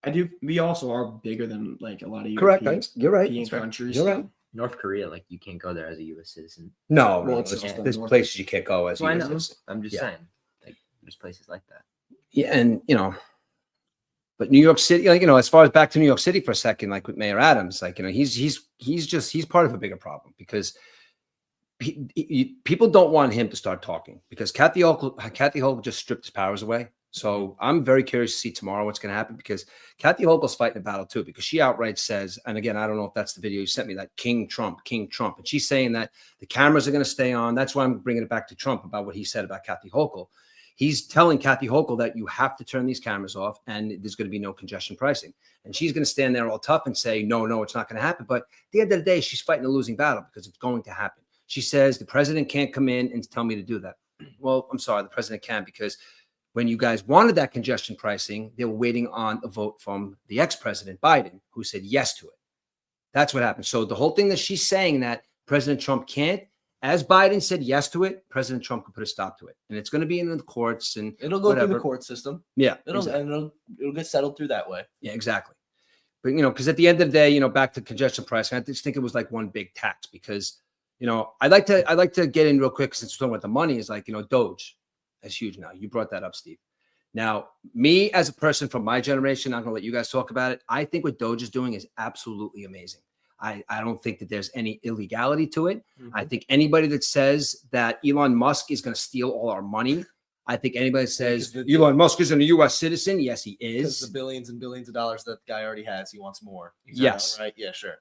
I do. We also are bigger than like a lot of Correct. European, You're right. European That's right. countries. You're right. North Korea, like you can't go there as a U.S. citizen. No, Well, no, it's just there's the places you can't go as So I you know. citizen. I'm just Yeah. saying, like there's places like that. Yeah, and but New York City, as far as back to New York City for a second, like with Mayor Adams, like he's part of a bigger problem because people don't want him to start talking because Kathy Hochul just stripped his powers away. So I'm very curious to see tomorrow what's going to happen because Kathy Hochul's fighting a battle too because she outright says, and again, I don't know if that's the video you sent me, that King Trump, and she's saying that the cameras are going to stay on. That's why I'm bringing it back to Trump about what he said about Kathy Hochul. He's telling Kathy Hochul that you have to turn these cameras off and there's going to be no congestion pricing. And she's going to stand there all tough and say, no, it's not going to happen. But at the end of the day, she's fighting a losing battle because it's going to happen. She says the president can't come in and tell me to do that. Well, I'm sorry, the president can because when you guys wanted that congestion pricing, they were waiting on a vote from the ex-president Biden, who said yes to it. That's what happened. So the whole thing that she's saying that President Trump can't, as Biden said yes to it, President Trump could put a stop to it. And it's going to be in the courts and It'll go through whatever. the court system. Yeah, It'll get settled through that way. Yeah, exactly. But, because at the end of the day, back to congestion pricing, I just think it was like one big tax because, I'd like to get in real quick since we're talking about the money is like, Doge. That's huge now. You brought that up, Steve. Now, me as a person from my generation, I'm going to let you guys talk about it. I think what Doge is doing is absolutely amazing. I don't think that there's any illegality to it. I think anybody that says that Elon Musk is going to steal all our money, I think anybody that says Because the- Elon Musk isn't a U.S. citizen, yes, he Because is. the billions and billions of dollars that the guy already has, he wants more. Yes. Right? Yeah, sure.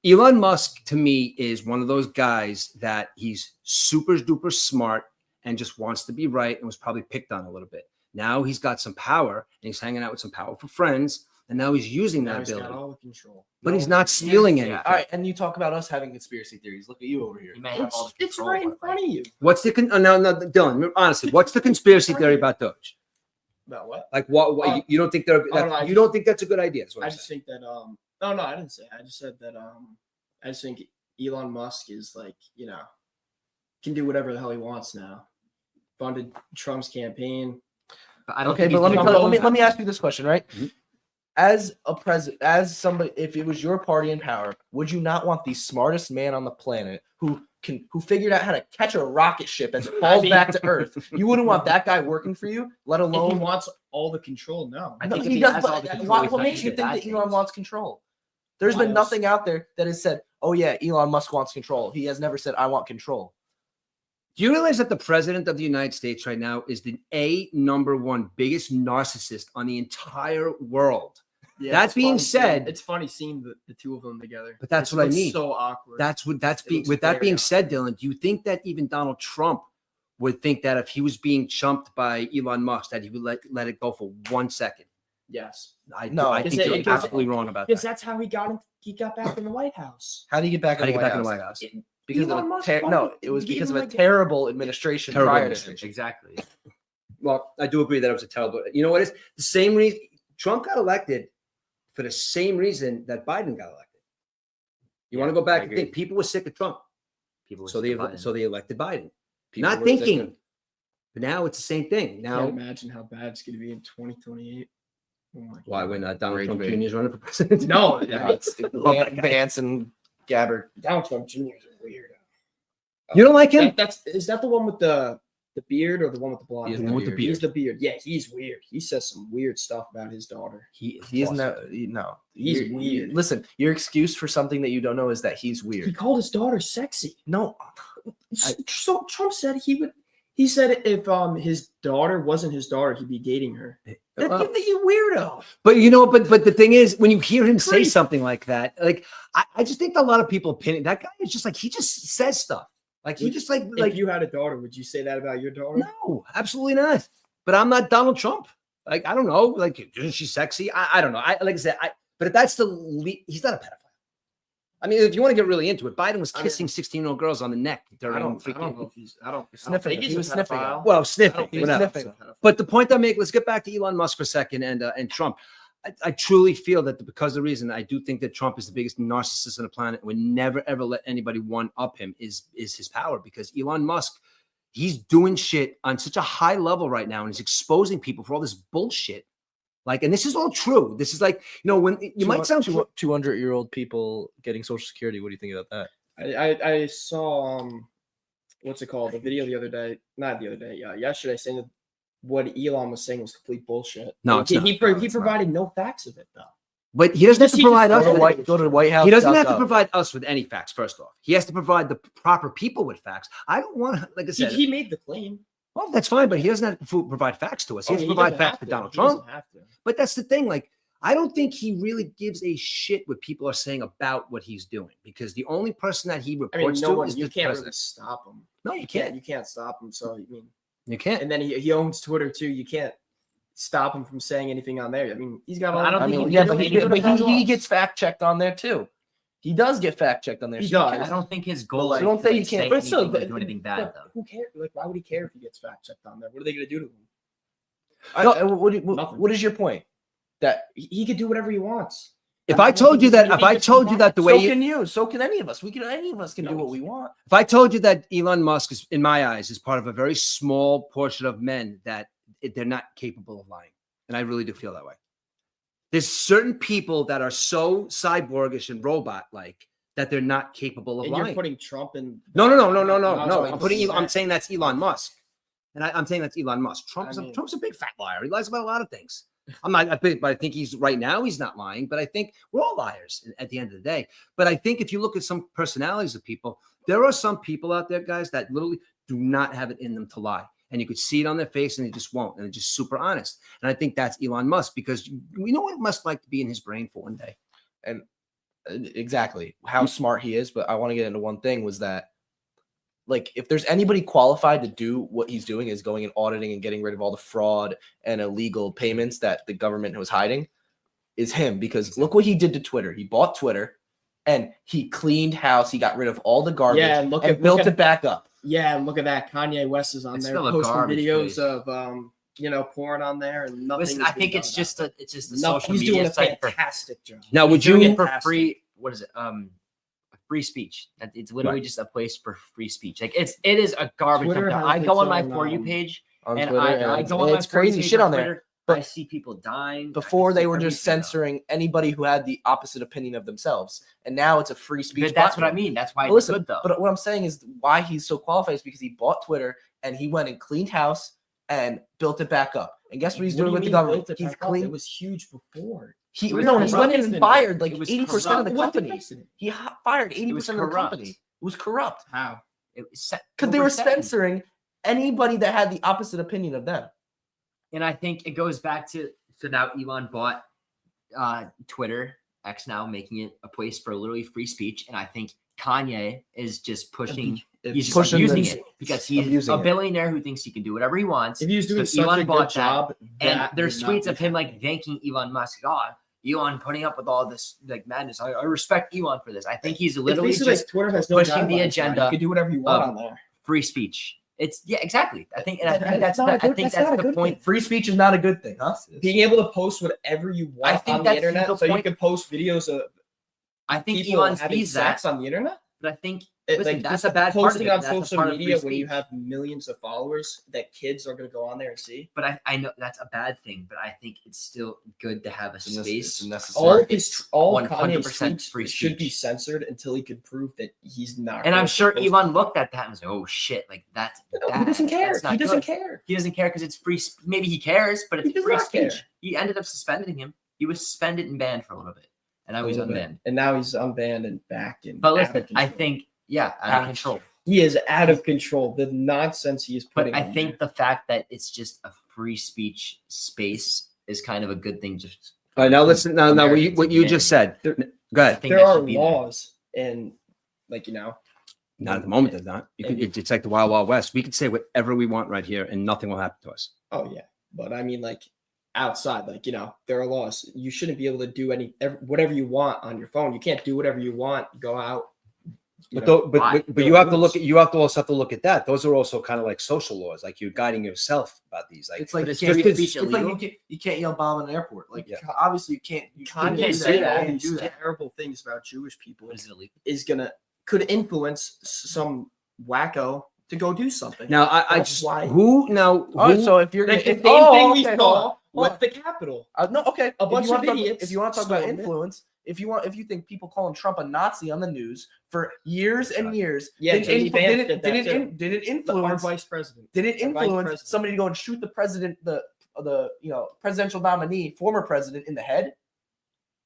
Elon Musk, to me, is one of those guys that he's super duper smart and just wants to be right and was probably picked on a little bit. Now he's got some power and he's hanging out with some powerful friends. and now he's using Now that he's got ability. all the control. But he's not stealing anything. All right, and you talk about us having conspiracy theories. Look at you over here. He may have all the It's control, right in but, front like, of you. What's the no, Dylan? Honestly, what's the conspiracy theory about Doge? About what? Like, what Oh. you don't think they're Oh, no, I you don't think that's a good idea? Is what I I'm just saying. think that no, I didn't say. I just said that I just think Elon Musk is like, can do whatever the hell he wants now. Funded Trump's campaign. but I don't Okay, think but he's let me gonna tell, go let me that. ask you this question, right? Mhm. As a president, as somebody, if it was your party in power, would you not want the smartest man on the planet who figured out how to catch a rocket ship as it falls back to Earth? You wouldn't want that guy working for you, let If he alone. wants all the control, no. I No, think if he he does, has but all the control, what he's not makes gonna you do think bad that Elon things. wants control? There's Why been else? nothing out there that has said, "Oh yeah, Elon Musk wants control." He has never said, "I want control." Do you realize that the president of the United States right now is the number one biggest narcissist on the entire world? Yeah, That it's being funny seeing- said- it's funny seeing the two of them together. But that's It what I looks mean. So awkward. That's what that's It being. looks With that very being said, awkward. Dylan, do you think that even Donald Trump would think that if he was being chumped by Elon Musk, that he would let it go for 1 second? Yes, No, I Is think it- you're because- absolutely wrong about because that. that's how he got back in the White House. How do you get back How in do the you White get back in the House? White House? Because Elon of a Musk no, wanted it was to because give of him, a like, terrible administration Terrible prior to administration. Exactly. Well, I do agree that it was a terrible. You know what? It's the same reason Trump got elected for the same reason that Biden got elected. You want to go I back and agree. think people were sick of Trump, People so were they Biden. so they elected Biden. People Not were sick of- thinking, but now it's the same thing. Can't Now, imagine how bad it's going to be in 2028. Oh my why God. when Donald Rage Trump bait. Jr. is running for president? No, Yeah, yeah, it's Vance and Gabbard. Donald Trump Jr. is a weirdo. You don't like him? Is that the one with the beard or the one with the blonde? He is hair? the with the beard. He's the beard. Yeah, he's weird. He says some weird stuff about his daughter. He isn't no. He's You're- weird. Listen, your excuse for something that you don't know is that he's He weird. called his daughter sexy. No, So Trump said he would. He said if his daughter wasn't his daughter, he'd be dating her. You weirdo. But but the thing is, when you hear him say Great. something like that, like I just think a lot of people opinion that guy is just like he just says stuff. Like he just like If you had a daughter, would you say that about your daughter? no, absolutely not. But I'm not Donald Trump. Like I don't know. Like isn't she sexy? I don't know. Like I said, but if that's he's not a pedophile. I mean, if you want to get really into it, Biden was I mean- kissing 16-year-old girls on the neck during I don't know freaking. if he's. I don't Sniffing. think he's He a was sniffing pedophile. him. Well, I don't sniffing. think he's Whatever. sniffing. a pedophile. But the point I make, let's get back to Elon Musk for a second and Trump. I truly feel that because the reason I do think that Trump is the biggest narcissist on the planet and would never ever let anybody one up him is his power. Because Elon Musk, he's doing shit on such a high level right now, and he's exposing people for all this bullshit. Like, and this is all true. This is like, when you might sound 200-year-old people getting Social Security. What do you think about that? I saw what's it called? The video the other day, not the other day, yesterday, saying that what Elon was saying was complete bullshit. No, it's he, not. he, pro- he provided no facts of it though. but he doesn't have to He just provide us. go to with- Go to the White House. He doesn't have to gov. provide us with any facts. First off, he has to provide the proper people with facts. I don't want to, like I He, said, he made the claim. well, that's fine, but he doesn't have to provide facts to us. He has to provide facts for Donald Trump. But that's the thing. Like, I don't think he really gives a shit what people are saying about what he's doing because the only person that he I mean, reports no to one. is You the can't really president. stop him. No, you can't. You can't stop him. So I mean, You can't. and then he owns Twitter too. You can't stop him from saying anything on there. I mean, he's got all. I don't I think mean, he yeah, can but do he, anything but about he laws. gets fact checked on there too. He does get fact checked on there. He so you does. I can't- don't think his goal But, is don't to, say like, you can't- say But still, anything or do anything bad but though. who cares? Like, why would he care if he gets fact checked on there? What are they going to do to him? What is your point? That He could do whatever he wants. If I told you that, if I told you that the way so can you, so can any of us. Any of us can do No. what we want. if I told you that Elon Musk is, in my eyes, is part of a very small portion of men that they're not capable of lying, and I really do feel that way. There's certain people that are so cyborgish and robot-like that they're not capable of And lying. you're putting Trump in. No. like, I'm putting. this is I'm that. saying that's Elon Musk, and I'm saying that's Elon Musk. I mean- Trump's a big fat liar. He lies about a lot of things. I'm not. But I think he's right now. He's not lying. But I think we're all liars at the end of the day. But I think if you look at some personalities of people, there are some people out there, guys, that literally do not have it in them to lie. And you could see it on their face, and they just won't. And they're just super honest. And I think that's Elon Musk because we know what it must like to be in his brain for one day. Exactly how smart he is. But I want to get into one thing was that, like, if there's anybody qualified to do what he's doing is going and auditing and getting rid of all the fraud and illegal payments that the government was hiding, is him, because look what he did to Twitter. He bought Twitter and he cleaned house. He got rid of all the garbage Yeah, and built it back up. Yeah, and look at that. Kanye West is on It's there still a posting garbage videos place. of porn on there, and nothing. Listen, is I think being it's done just about a it. social He's media doing a site for fantastic job. Now, would doing you? it for Fantastic. free. What is it? Free speech. It's literally Right. just a place for free speech. Like it is a garbage. Twitter dump. has I go on my its own, For You page On and Twitter, I and go on my it's For You crazy page shit on there. Twitter. But I see people dying. I Before can they see were just everything, though. censoring anybody who had the opposite opinion of themselves, and now it's a free speech. But that's what I platform. mean. That's why But it's listen, good though. but what I'm saying is why he's so qualified is because he bought Twitter and he went and cleaned house and built it back up. And guess what he's What do doing you with the mean government? built it He's back up? clean. It was huge before. He It was no, he corrupt. went in and fired like It was 80% of the What company. fixed it? He fired It was 80% of the corrupt. company. It was corrupt How? because they were censoring anybody that had the opposite opinion of them. And I think it goes back to so now Elon bought Twitter X now, making it a place for literally free speech. And I think Kanye is just pushing. He's just Pushing using this- it because he's abusing a it. billionaire who thinks he can do whatever he wants. If he was doing So Elon such a bought good that, job, And that there's would not tweets be of him like happening. thanking Elon Musk. Oh, Elon putting up with all this like madness. I respect Elon for this. I think he's It's literally basically just like Twitter has no pushing the guidelines now. agenda You can do whatever you want of- on there. free speech. It's exactly. I think, and I That- think that's that's not a the, I good- think that's that's not a the good point. Free speech is not a good thing, huh? Being able to post whatever you want I think on the that's internet, the so you point. can post videos of I think people Elon having sees that, sex on the internet. but I think It- listen, like, that's just a bad part of posting it. on That's a social part of media free when you speech. have millions of followers that kids are going to go on there and see. But I know that's a bad thing. But I think it's still good to have a It's space. necessary. All of 100% Kanye's free tweets should be speech. censored until he could prove that he's not. And I'm going sure to post Elon it. looked at that and was like, "Oh shit!" Like that's bad. He doesn't care. That's not He doesn't good. care. He doesn't care because it's free. Maybe he cares, but He it's does free not care. speech. He ended up suspending him. He was suspended and banned for a little bit, and now he's A little bit. unbanned. And now he's unbanned and back. And But out of listen, I control. think out of control. he is out of control. The nonsense he is But putting. I on think the fact that it's just a free speech space is kind of a good thing. Just All right, now listen. Now, Americans what you just said. There- Go I ahead. think there that are should be there. laws and Not at the moment. There's not. You can, it's like the Wild Wild West. We can say whatever we want right here, and nothing will happen to us. oh yeah, but I mean like outside, like there are laws. You shouldn't be able to do whatever you want on your phone. You can't do whatever you want. Go out. But, why? but you have to look at also have to look at that. Those are also kind of like social laws, like you're guiding yourself about these. Like It's like But you it's can't, free it's speech like illegal? you can't yell bomb in an airport. Like Yeah. obviously you can't. You Kanye can't saying do that. all You these do that. terrible things about Jewish people What is it illegal? is could influence some wacko to go do something. now, I That's just why- who now All right, who- so if you're Like the if, same thing we okay, saw hold on. with the Capitol. No, okay. A bunch of idiots If you want to talk about stormed it. influence, if you think people calling Trump a Nazi on the news for years and years, Yeah, J.D. Vance did that did too. it Our influence? vice president. Did it our vice influence president. somebody to go and shoot the president, the presidential nominee, former president, in the head?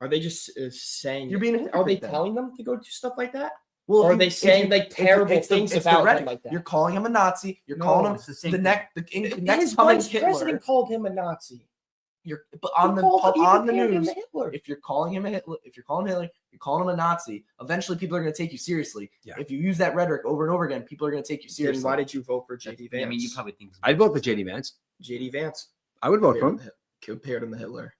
Are they just saying? You're being a Are they hypocrite then. telling them to go do stuff like that? Well, Or if are they if saying like if terrible it's the- things it's the about him rhetoric. like that? You're calling him a Nazi. You're No, calling him It's the same the thing. next His coming vice Hitler. president called him a Nazi. But on He the called- he on the compared him news, to Hitler. if you're calling him a Hitler, if you're calling Hitler, you're calling him a Nazi. Eventually, people are going to take you seriously. Yeah. If you use that rhetoric over and over again, people are going to take you Then seriously. why did you vote for J.D. Vance? I mean, you probably think. I'd vote for JD Vance. J.D. Vance I would vote for him. compared him to Hitler.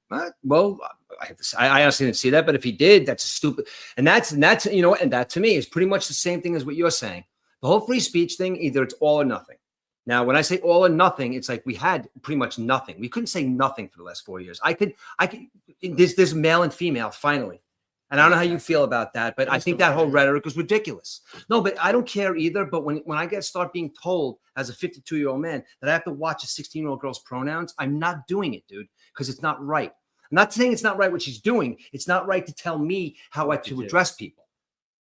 Well, I have to say, I honestly didn't see that, but if he did, that's a stupid. And that's and that to me is pretty much the same thing as what you're saying. The whole free speech thing, either it's all or nothing. Now, when I say all or nothing, it's like we had pretty much nothing. We couldn't say nothing for the last 4 years. I could. There's male and female finally, and I don't know how you feel about that, but I think that whole rhetoric is ridiculous. No, but I don't care either. But when I start being told as a 52-year-old man that I have to watch a 16-year-old girl's pronouns, I'm not doing it, dude, because it's not right. I'm not saying it's not right what she's doing. It's not right to tell me how I to address people.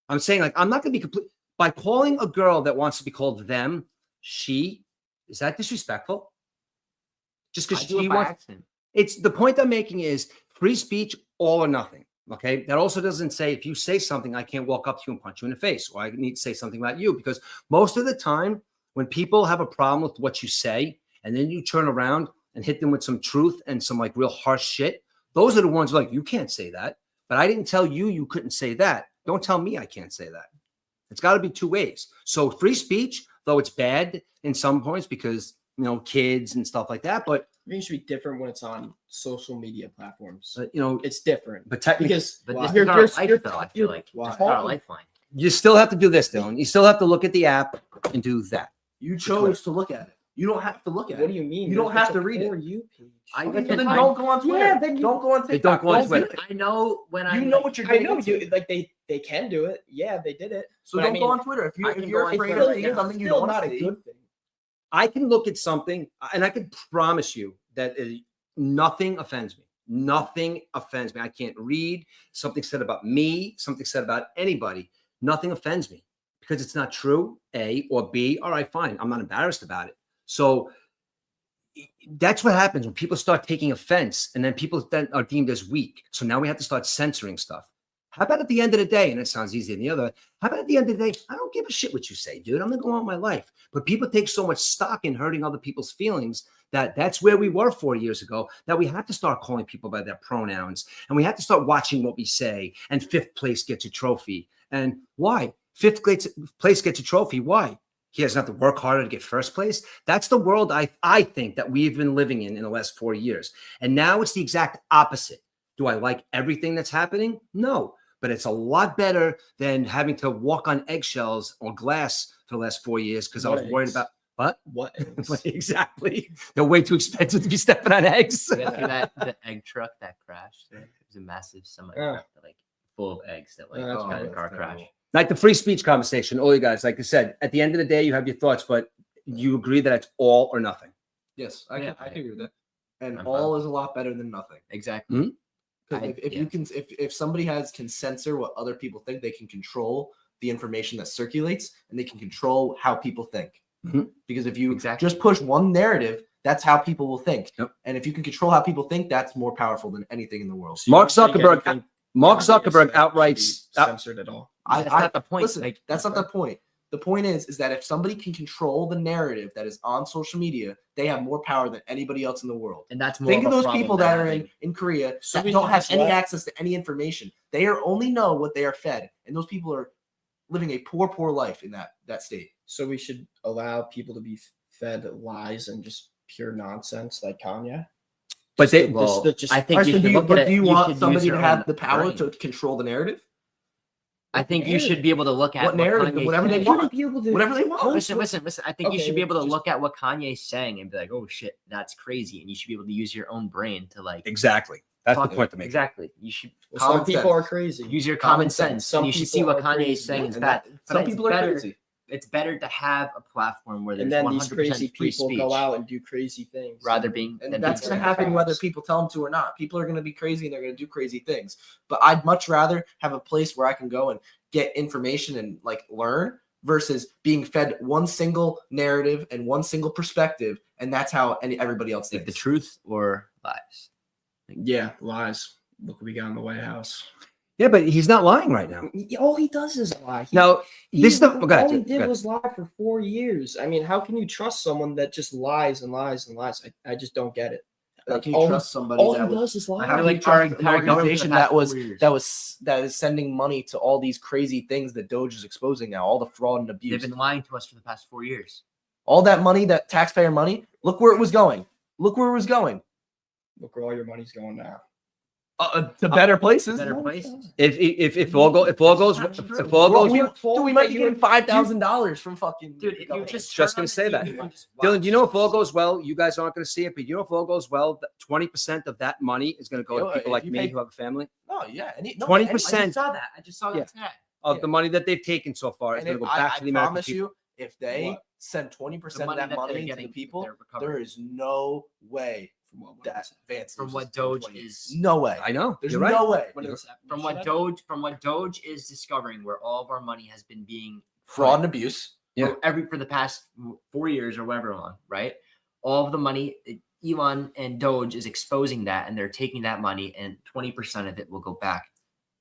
I'm saying like I'm not going to be complete by calling a girl that wants to be called them, she. Is that disrespectful? Just because I do she it by wants. accident. It's the point I'm making is free speech, all or nothing. Okay. That also doesn't say if you say something, I can't walk up to you and punch you in the face, or I need to say something about you. Because most of the time, when people have a problem with what you say, and then you turn around and hit them with some truth and some like real harsh shit, those are the ones like, you can't say that. But I didn't tell you you couldn't say that. Don't tell me I can't say that. It's got to be two ways. So free speech, though it's bad in some points because, kids and stuff like that, but I think it should be different when it's on social media platforms. But, you know, It's different but technically, because But why? this is You're- our you're- life, you're- though. I feel you're- like why? this is our lifeline. you still have to do this, Dylan. You still have to look at the app and do that. You chose to look at it. You don't have to look at What it. do you mean? You don't There's have to a read it. For you page. I- Okay, Then then I- don't go on Twitter. Yeah, then you- don't go on They TikTok. don't go on do Twitter. it. I know when I You know what you're I getting know, into. dude. Like they can do it. Yeah, they did it. So But I don't mean, go on Twitter if you're I can if you're go on afraid Twitter of right seeing now. something you Still don't not want a to see. good thing. I can look at something and I can promise you that nothing offends me. Nothing offends me. I can't read something said about me, something said about anybody. Nothing offends me because it's not true, A, or B. All right, fine. I'm not embarrassed about it. So that's what happens when people start taking offense and then people then are deemed as weak. So now we have to start censoring stuff. How about at the end of the day, and it sounds easier than the other, how about at the end of the day, I don't give a shit what you say, dude. I'm going to go on my life. But people take so much stock in hurting other people's feelings that that's where we were 4 years ago, that we have to start calling people by their pronouns. And we have to start watching what we say. And fifth place gets a trophy. And why? Fifth place gets a trophy. Why? He has not to work harder to get first place. That's the world I think that we've been living in the last 4 years. And now it's the exact opposite. Do I like everything that's happening? No. But it's a lot better than having to walk on eggshells or glass for the last 4 years because I was What worried eggs? about what? What? Exactly. They're way too expensive to be stepping on eggs. You guys see that the egg truck that crashed? It was a massive semi Yeah. truck that, like full of eggs that like Yeah, that's got in a terrible. car crash. Like the free speech conversation, all you guys, like I said, at the end of the day, you have your thoughts, but you agree that it's all or nothing. Yes, Yeah, I can agree with that. And I'm all is a lot better than nothing. Exactly. Because I- if yeah. you can, if somebody can censor what other people think, they can control the information that circulates, and they can control how people think. Mhm. Because if you Exactly. just push one narrative, that's how people will think. Yep. And if you can control how people think, that's more powerful than anything in the world. So you Mark don't think Zuckerberg, anything Mark on the Zuckerberg internet outright should be censored at all. That's not the point. Listen, Like, that's not the point. The point is that if somebody can control the narrative that is on social media, they have more power than anybody else in the world. and that's more Think of a those problem people than that are having- in Korea So that we don't should have just any let- access to any information. They are only know what they are fed, and those people are living a poor life in that state. So we should allow people to be fed lies and just pure nonsense like Kanye. but they, Well, just I think Alright, you so should look but at it. do you should want use somebody your to have own the power brain. to control the narrative? I think you should be able to look at What narrative? Kanye's Whatever they saying. want. be able to Whatever they want. Listen. I think you Okay, should be able to just- look at what Kanye's saying and be like, "Oh shit, that's crazy," and you should be able to use your own brain to like. exactly. That's the talk- point to make. Exactly. You should Well, Common some people sense. are crazy. use your Common common sense. sense. Some And you should see people what are Kanye is crazy, saying is And that. some But people are better, crazy. It's better to have a platform where there's And then 100% these crazy free people speech go out and do crazy things. rather being. And than that's being going to censored. happen whether people tell them to or not. People are going to be crazy and they're going to do crazy things. But I'd much rather have a place where I can go and get information and like learn versus being fed one single narrative and one single perspective. And that's how everybody else Like thinks. the truth or lies. Yeah, lies. Look what we got in the White House. Yeah, but he's not lying right now. All he does is lie. Now, this stuff. Oh, go ahead, all he Jim, go did ahead. was lie for 4 years. I mean, how can you trust someone that just lies and lies and lies? I just don't get it. How can you all trust somebody all that he was does is lie. How do feel you like our trust an entire government organization for the past that 4 years. that is sending money to all these crazy things that Doge is exposing now, all the fraud and They've abuse, been lying to us for the past 4 years. all that money, that taxpayer money. Look where it was going. Look where it was going. Look where all your money's going now. To better places. Better places. If all goes if all Bro, goes we might be getting $5,000 from fucking Dude, if you just Just turn gonna on the say that. TV and just Dylan, you know, if all watch goes well, you guys aren't going to see it, but you know, if all goes well, 20% of that money is going to go Yo, to people if like you me pay- who have a family. No, yeah. 20%. I just saw that. I just saw that Yeah. today. Of Yeah. the money that they've taken so far is And going if, to go back I to the American promise people. you, if they What? send 20% of that they're money into getting the people, they're recovering. there is no way From what that Vance From loses what Doge 20. is No way. I know. There's You're right. no way. What is- from what Doge is discovering, where all of our money has been being Fraud and abuse. Yeah. for the past 4 years or whatever long, right? All of the money, Elon and Doge is exposing that, and they're taking that money, and 20% of it will go back.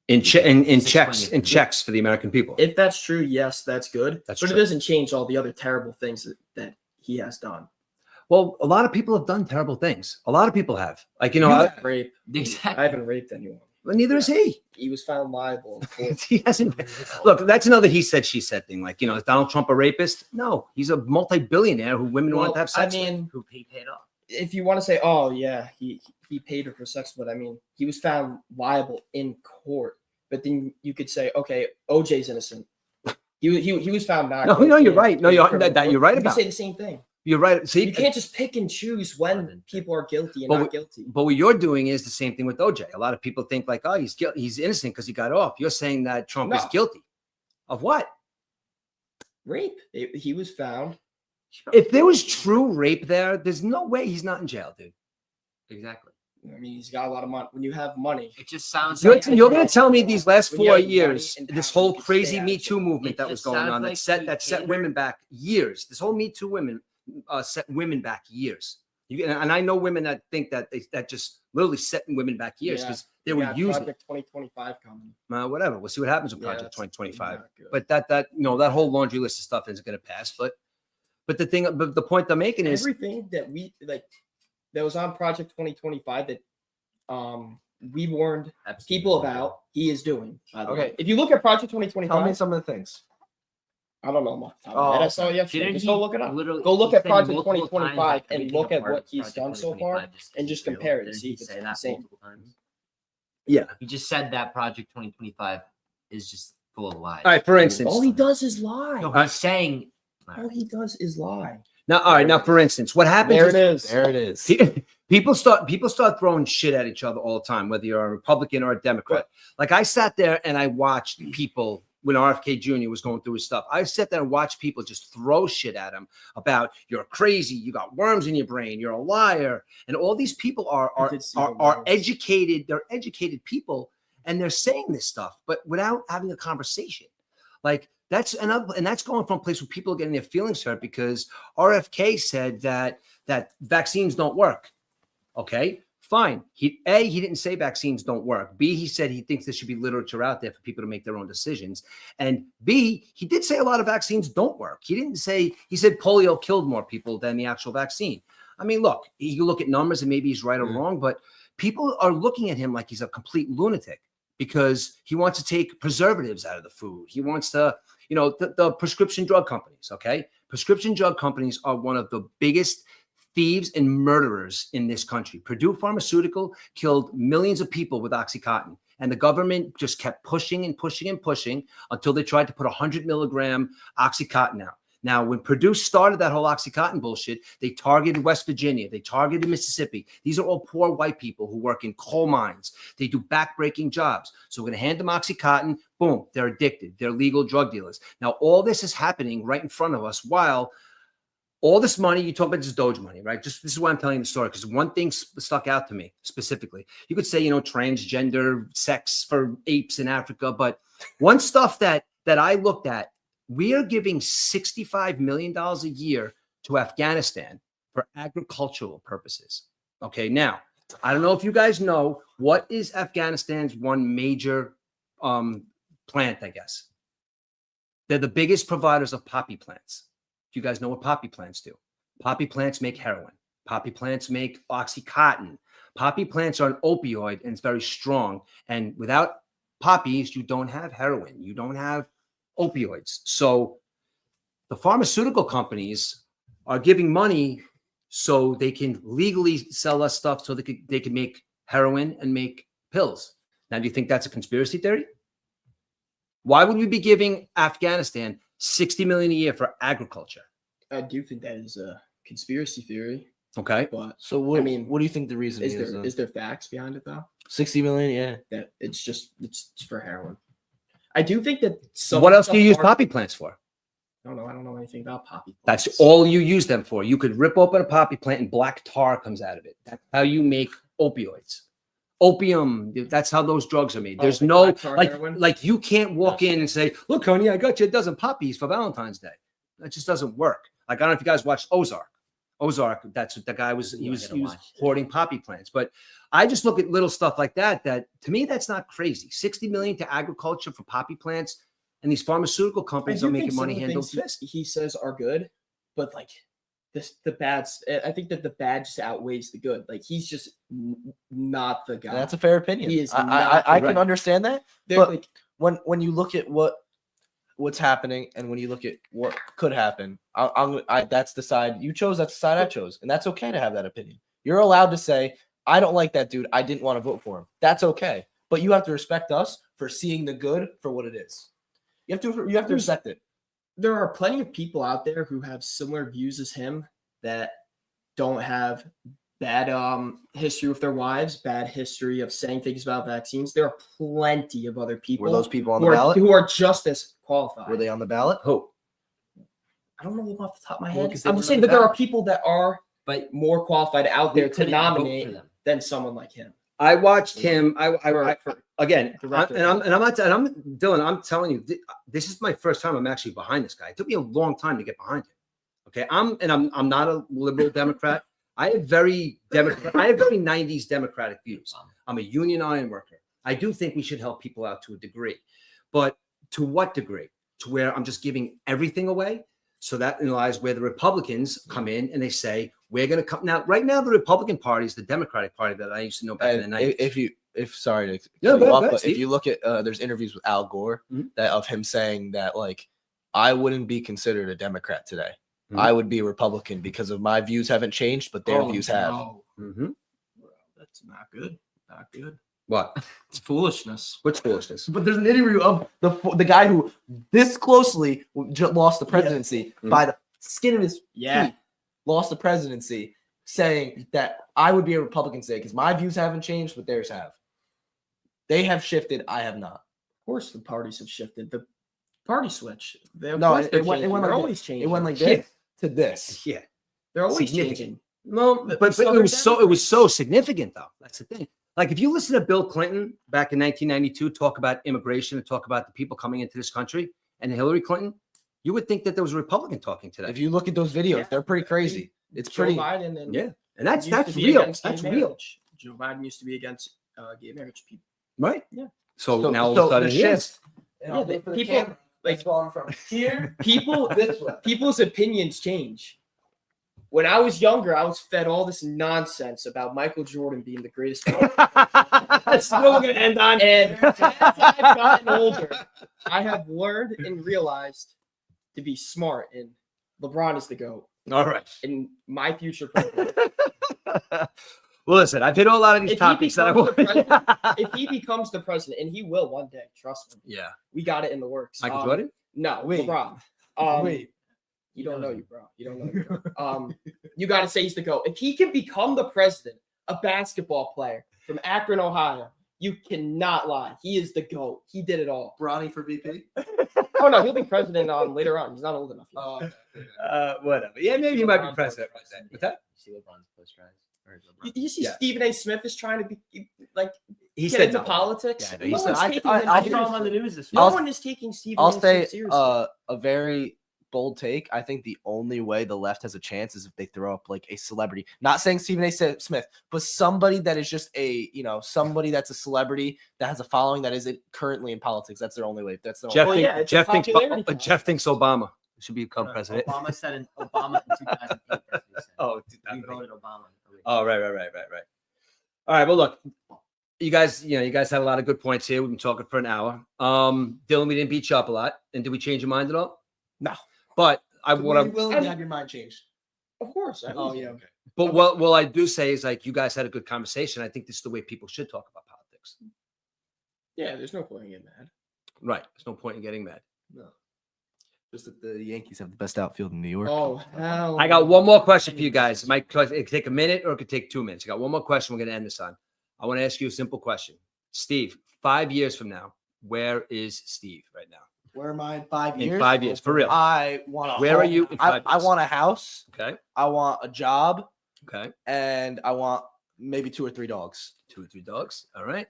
in Just checks explain it. checks for the American people. If that's true, yes, that's good. That's but true. it doesn't change all the other terrible things that he has done. Well, a lot of people have done terrible things. A lot of people have. Like, you know, I, Rape. Exactly. I haven't raped anyone. well, neither is he. He was found liable. in court. He hasn't. Look, that's another he said, she said thing. Like, you know, is Donald Trump a rapist? No, he's a multi-billionaire who women want to have I sex with. mean, Who paid off? if you want to say, oh yeah, he paid her for sex, but I mean, he was found liable in court. But then you could say, okay, OJ's innocent. He was found not. No, guilty you're in- right. No, in you're criminal that you're court. right You can about. say the same thing. You're right. See, You can't just pick and choose when people are guilty and But not guilty. But what you're doing is the same thing with OJ. A lot of people think like, oh, he's innocent because he got off. You're saying that Trump is No. guilty of what? Rape. He was found. If there was true rape there, there's no way he's not in jail, dude. Exactly. I mean, he's got a lot of money. When you have money, It just sounds You're, like you're going to tell me these last When you 4 have money years, and this power, whole you can crazy stay out Me of Too jail. movement It that was just going sounds on like he that set hated women back years. This whole Me Too women set women back years. And I know women that think that that just literally set women back years Yeah. because they were got using Project 2025 coming. whatever. We'll see what happens with Yeah, Project that's 2025. not good. But that that whole laundry list of stuff isn't going to pass. But the point I'm making is Everything that we like that was on Project 2025 that we warned people about, he is doing. By the way. Okay. If you look at Project Tell me 2025, some of the things. I don't know. Off the top of Oh, my head. I saw it yesterday. Didn't Just he go look it up. literally- Go look he at said Project multiple times 2025 that and everything look at apart what of he's Project done so 2025 far just and is just real. compare it and Didn't see he if it's say the that same. multiple times? yeah. He just said that Project 2025 is just full of lies. All right. For instance, All he does is lie. No, he's saying. All he does is lie. now, all right. Now, for instance, what happens There is it is. There it is. people start throwing shit at each other all the time, whether you're a Republican or a Democrat. Like I sat there and I watched people when RFK Jr. was going through his stuff. I sat there and watched people just throw shit at him about you're crazy, you got worms in your brain, you're a liar, and all these people I are did see the worms. educated. They're educated people, and they're saying this stuff, but without having a conversation. Like that's another, and that's going from a place where people are getting their feelings hurt because RFK said that vaccines don't work. Okay, fine. He didn't say vaccines don't work. B, he said he thinks there should be literature out there for people to make their own decisions. And B, he did say a lot of vaccines don't work. He didn't say, he said polio killed more people than the actual vaccine. I mean, look, you look at numbers and maybe he's right or wrong, but people are looking at him like he's a complete lunatic because he wants to take preservatives out of the food. He wants to, the prescription drug companies, okay? Prescription drug companies are one of the biggest thieves and murderers in this country. Purdue Pharmaceutical killed millions of people with OxyContin, and the government just kept pushing and pushing and pushing until they tried to put 100 milligram OxyContin out. Now, when Purdue started that whole OxyContin bullshit, they targeted West Virginia. They targeted Mississippi. These are all poor white people who work in coal mines. They do backbreaking jobs. So we're going to hand them OxyContin. Boom, they're addicted. They're legal drug dealers. Now, all this is happening right in front of us while all this money, you talk about this Doge money, right? Just this is why I'm telling you the story, because one thing stuck out to me specifically. You could say, transgender sex for apes in Africa, but one stuff that I looked at, we are giving $65 million a year to Afghanistan for agricultural purposes. Okay, now, I don't know if you guys know, what is Afghanistan's one major plant, I guess? They're the biggest providers of poppy plants. You guys know what poppy plants do? Poppy plants make heroin. Poppy plants make OxyContin. Poppy plants are an opioid and it's very strong. And without poppies, you don't have heroin. You don't have opioids. So the pharmaceutical companies are giving money so they can legally sell us stuff so they can make heroin and make pills. Now, do you think that's a conspiracy theory? Why would we be giving Afghanistan $60 million a year for agriculture? I do think that is a conspiracy theory, Okay. but So what? I mean, what do you think the reason is? is there facts behind it though? 60 million? Yeah. That it's for heroin. I do think that What else do you use poppy plants for? I don't know anything about poppy That's plants. all you use them for. You could rip open a poppy plant and black tar comes out of it. That's how you make opioids. Opium, that's how those drugs are made. There's like no, black tar heroin? like you can't walk in and say, look, honey, I got you a dozen poppies for Valentine's Day. That just doesn't work. Like, I don't know if you guys watched Ozark. That's what the guy was, he Ooh, I was gotta watch. hoarding poppy plants. But I just look at little stuff like that to me, that's not crazy. 60 million to agriculture for poppy plants, and these pharmaceutical I companies do are think making some money of the hand things over fist. he says are good, but like the bad. I think that the bad just outweighs the good. Like he's just not the guy. That's a fair opinion. He is I not I right. can understand that. They're but like when you look at what what's happening and when you look at what could happen, that's the side you chose. That's the side I chose, and that's okay to have that opinion. You're allowed to say, I don't like that dude. I didn't want to vote for him. That's okay. But you have to respect us for seeing the good for what it is. You have to respect it. There are plenty of people out there who have similar views as him that don't have bad history with their wives, bad history of saying things about vaccines. There are plenty of other people Were those people on the who ballot? are just as qualified. Were they on the ballot? Who? I don't know them off the top of my Well, head. 'cause they I'm were just on saying the that there are ballot. people that are But more qualified out we there to couldn't vote for nominate them. than someone like him. I watched him. For Again, director. and I'm not. And I'm Dylan. I'm telling you, this is my first time I'm actually behind this guy. It took me a long time to get behind him. Okay, I'm not a liberal Democrat. I have very 90s Democratic views. I'm a union iron worker. I do think we should help people out to a degree, but to what degree? To where I'm just giving everything away. So that lies where the Republicans come in and they say, we're going to come. Now, right now, the Republican Party is the Democratic Party that I used to know back in the And 90s. if sorry to No, cut go you ahead, off, go ahead, but Steve. if you look at there's interviews with Al Gore Mhm. that of him saying that like I wouldn't be considered a Democrat today. Mhm. I would be a Republican because of my views haven't changed, but their Oh, views have. no. Mhm. That's not good. Not good. What? It's foolishness. What's foolishness? But there's an interview of the guy who this closely lost the presidency Mhm. by the skin of his Yeah. teeth, lost the presidency, saying that I would be a Republican today because my views haven't changed, but theirs have. They have shifted. I have not. Of course, the parties have shifted. The party switch. Of No, course it they're went changing. like They're this. always changing. It went like Yeah. this to this. Yeah. They're always significant. changing. No, but So it they're was so significant though. That's the thing. Like if you listen to Bill Clinton back in 1992 talk about immigration and talk about the people coming into this country and Hillary Clinton, you would think that there was a Republican talking today. If you look at those videos, Yeah. they're pretty crazy. It's Joe pretty. Biden and Yeah. And that's used to be real. against gay That's real. marriage. Joe Biden used to be against gay marriage people. Right? Yeah. So now all of a sudden the he is. shift. Yeah, the people like gone from here people this way. people's opinions change. When I was younger, I was fed all this nonsense about Michael Jordan being the greatest player. That's what we're gonna end on. And as I've gotten older, I have learned and realized to be smart. And LeBron is the GOAT. All right. And my future president. Well, listen, I've hit a lot of these If he topics that I becomes the want. If he becomes the president, and he will one day, trust me, Yeah. we got it in the works. Michael Jordan? No, Wait. LeBron. Wait. You don't know you, bro. You don't know you, bro. You got to say he's the GOAT. If he can become the president, a basketball player from Akron, Ohio, you cannot lie. He is the GOAT. He did it all. Bronny for VP. Oh no, he'll be president later on. He's not old enough yet. Whatever. Yeah, maybe you might be president. What's that? See LeBron's post rise. Or You, LeBron. you see, Yeah. Stephen A. Smith is trying to be like He get said into no. politics. Yeah, no he said- one's taking him I saw him seriously. on the news this No morning. one is taking Stephen I'll A. Smith say seriously. a very bold take. I think the only way the left has a chance is if they throw up like a celebrity. Not saying Stephen A. Smith, but somebody that is just somebody that's a celebrity that has a following that isn't currently in politics. That's their only way. That's the Jeff, Well, think- yeah, it's a Jeff thinks popularity contest. Jeff thinks Obama should become president. Obama said in 2008. That's what he said. Oh, We voted Obama. Oh, right. All right. Well, look, you guys had a lot of good points here. We've been talking for an hour. Dylan, we didn't beat you up a lot. And did we change your mind at all? No. But I Would what I you willing to have your mind changed? Of course. Okay. but what I do say is like you guys had a good conversation. I think this is the way people should talk about politics. Yeah, there's no point in getting mad. Right. There's no point in getting mad. No. Just that the Yankees have the best outfield in New York. Oh, hell. I got one more question for you guys. It could take a minute or it could take 2 minutes. I got one more question. We're going to end this on. I want to ask you a simple question. Steve, 5 years from now, where is Steve right now? Where am I in 5 In years? 5 years, for real. I want a Where are home. you in 5 I years? want a house. Okay. I want a job, Okay. and I want maybe 2 or 3 dogs. 2 or 3 dogs. All right.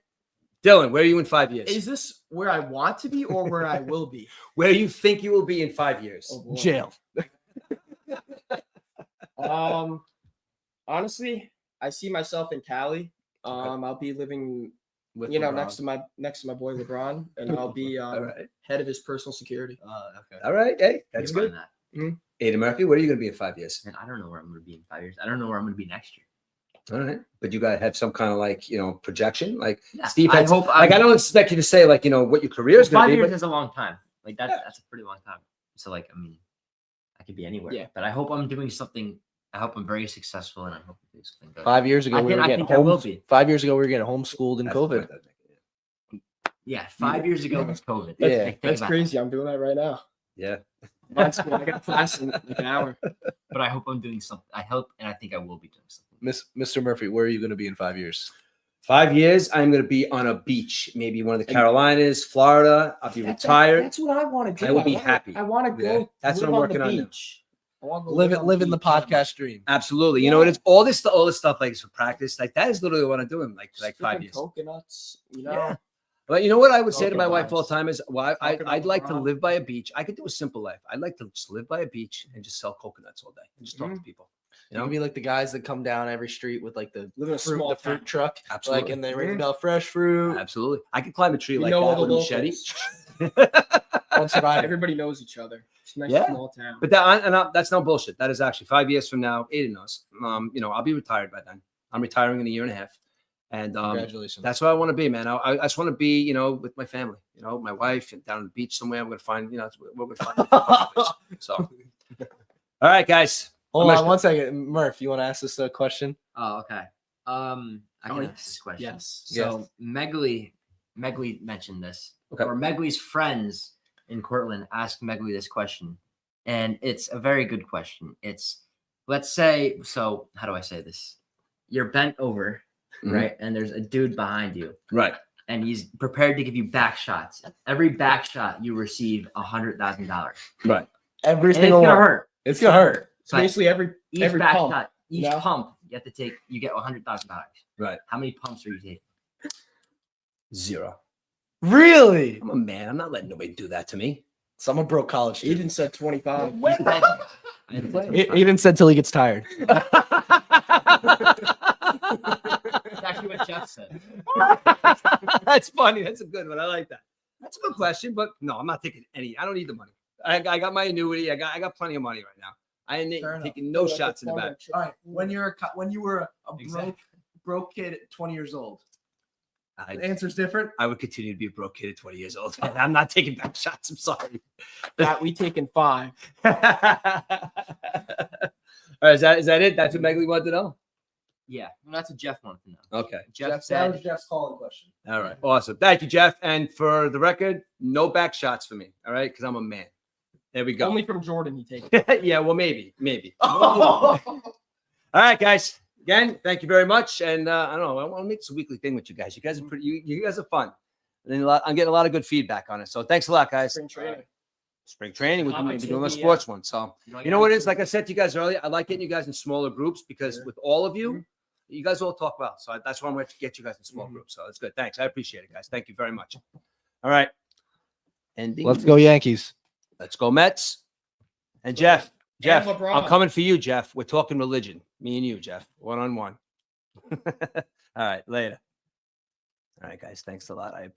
Dylan, where are you in 5 years? Is this where I want to be or where I will be? Where you think you will be in 5 years? Oh, boy. Jail. Honestly, I see myself in Cali. I'll be living, With next to my boy LeBron, and I'll be All right. head of his personal security. Okay. All right. Hey, that's Keep on good. that. Ada Murphy, where are you going to be in 5 years? Man, I don't know where I'm going to be in 5 years. I don't know where I'm going to be next year. All right. But you got to have some kind of projection. Like Yeah, Steve I had, hope. I don't expect you to say what your career is going 5 to be. years But is a long time. Like that. Yeah. That's a pretty long time. So like, I mean, I could be anywhere. Yeah. But I hope I'm doing something. I hope I'm very successful, and I hope I'm doing something good. 5 years ago, I we think- were I getting think I will home. be. 5 years ago, we were getting homeschooled in That's the COVID. point I was making. Yeah, 5 years ago was COVID. Yeah. Like, think That's about crazy. I'm doing that right now. Yeah. Mine's cool. I got a class in like an hour. that. But I hope I'm doing something. I hope, and I think I will be doing something. Mr. Murphy, where are you going to be in 5 years? 5 years, I'm going to be on a beach, maybe one of the Carolinas, Florida. I'll be retired. That's what I want to do. I will be happy. I want to Yeah. go. That's what live I'm on the working on now. beach. I wanna go Living the beach. podcast dream. Absolutely. You know what? It's all this stuff like is for practice. Like that is literally what I'm doing. Like Just 5 freaking years. Coconuts. You know. Yeah. But you know what I would say to my wife Coconuts. all the time is, well, Coconut I'd like to rum. live by a beach. I could do a simple life. I'd like to just live by a beach and just sell coconuts all day and just talk to people. You know, be like the guys that come down every street with like the Live in a fruit, small the fruit town. truck, Absolutely. like, and they ring Mhm. about fresh fruit. Absolutely. I could climb a tree You like know that all with a the machete. On Survivor. Everybody knows each other. It's a nice Yeah. small town. But that's no bullshit. That is actually 5 years from now. Aiden knows. You know, I'll be retired by then. I'm retiring in a year and a half, and Congratulations. that's what I want to be, man. I just want to be, you know, with my family. You know, my wife and down on the beach somewhere. I'm gonna find, you know, we're gonna find. So, all right, guys. Hold I'm on one second, Murph. You want to ask us a question? Oh, okay. I Oh, can yes. ask this question. Yes. So Megley mentioned this, Okay. or Megley's friends in Cortland asked Megley this question, and it's a very good question. It's, let's say, so how do I say this? You're bent over, Mhm. right, and there's a dude behind you, Right. and he's prepared to give you back shots. Every back shot you receive $100,000. Right. Every And it's single gonna one. hurt. It's gonna hurt. So basically, every Each back pump. shot, each Yeah. pump, you have to take. You get $100,000. Right. How many pumps are you taking? 0. Really? I'm a man. I'm not letting nobody do that to me. Someone broke college. Student. Eden said 25. I didn't say Eden said till he gets tired. That's actually what Jeff said. That's funny. That's a good one. I like that. That's a good question, but no, I'm not taking any. I don't need the money. I got my annuity. I got plenty of money right now. I ain't Fair enough. taking no shots in the back. All right. When you were a Exactly. broke kid at 20 years old, the I, answer's different. I would continue to be a broke kid at 20 years old. I'm not taking back shots. I'm sorry. That we taking 5. All right, is that it? That's what Megley wanted to know. Yeah, well, that's what Jeff wanted to know. Okay. Jeff that said, was Jeff's calling question. All right. Awesome. Thank you, Jeff. And for the record, no back shots for me. All right, because I'm a man. There we go. Only from Jordan, he takes. Yeah. Well, maybe. All right, guys. Again, thank you very much. And I don't know. I want to make this a weekly thing with you guys. You guys are pretty. You guys are fun. And I'm getting a lot of good feedback on it. So thanks a lot, guys. Spring training. Spring training. We're I doing a think, sports one. So wanna you get know what it into is? Like I said to you guys earlier, I like getting you guys in smaller groups because with all of you, you guys all talk well. So that's why I'm going to get you guys in small groups. So that's good. Thanks. I appreciate it, guys. Thank you very much. All right. And Let's go Yankees. Let's go Mets. And Jeff, And I'm LeBron. coming for you, Jeff. We're talking religion. Me and you, Jeff. 1-on-1. All right, later. All right, guys. Thanks a lot. I appreciate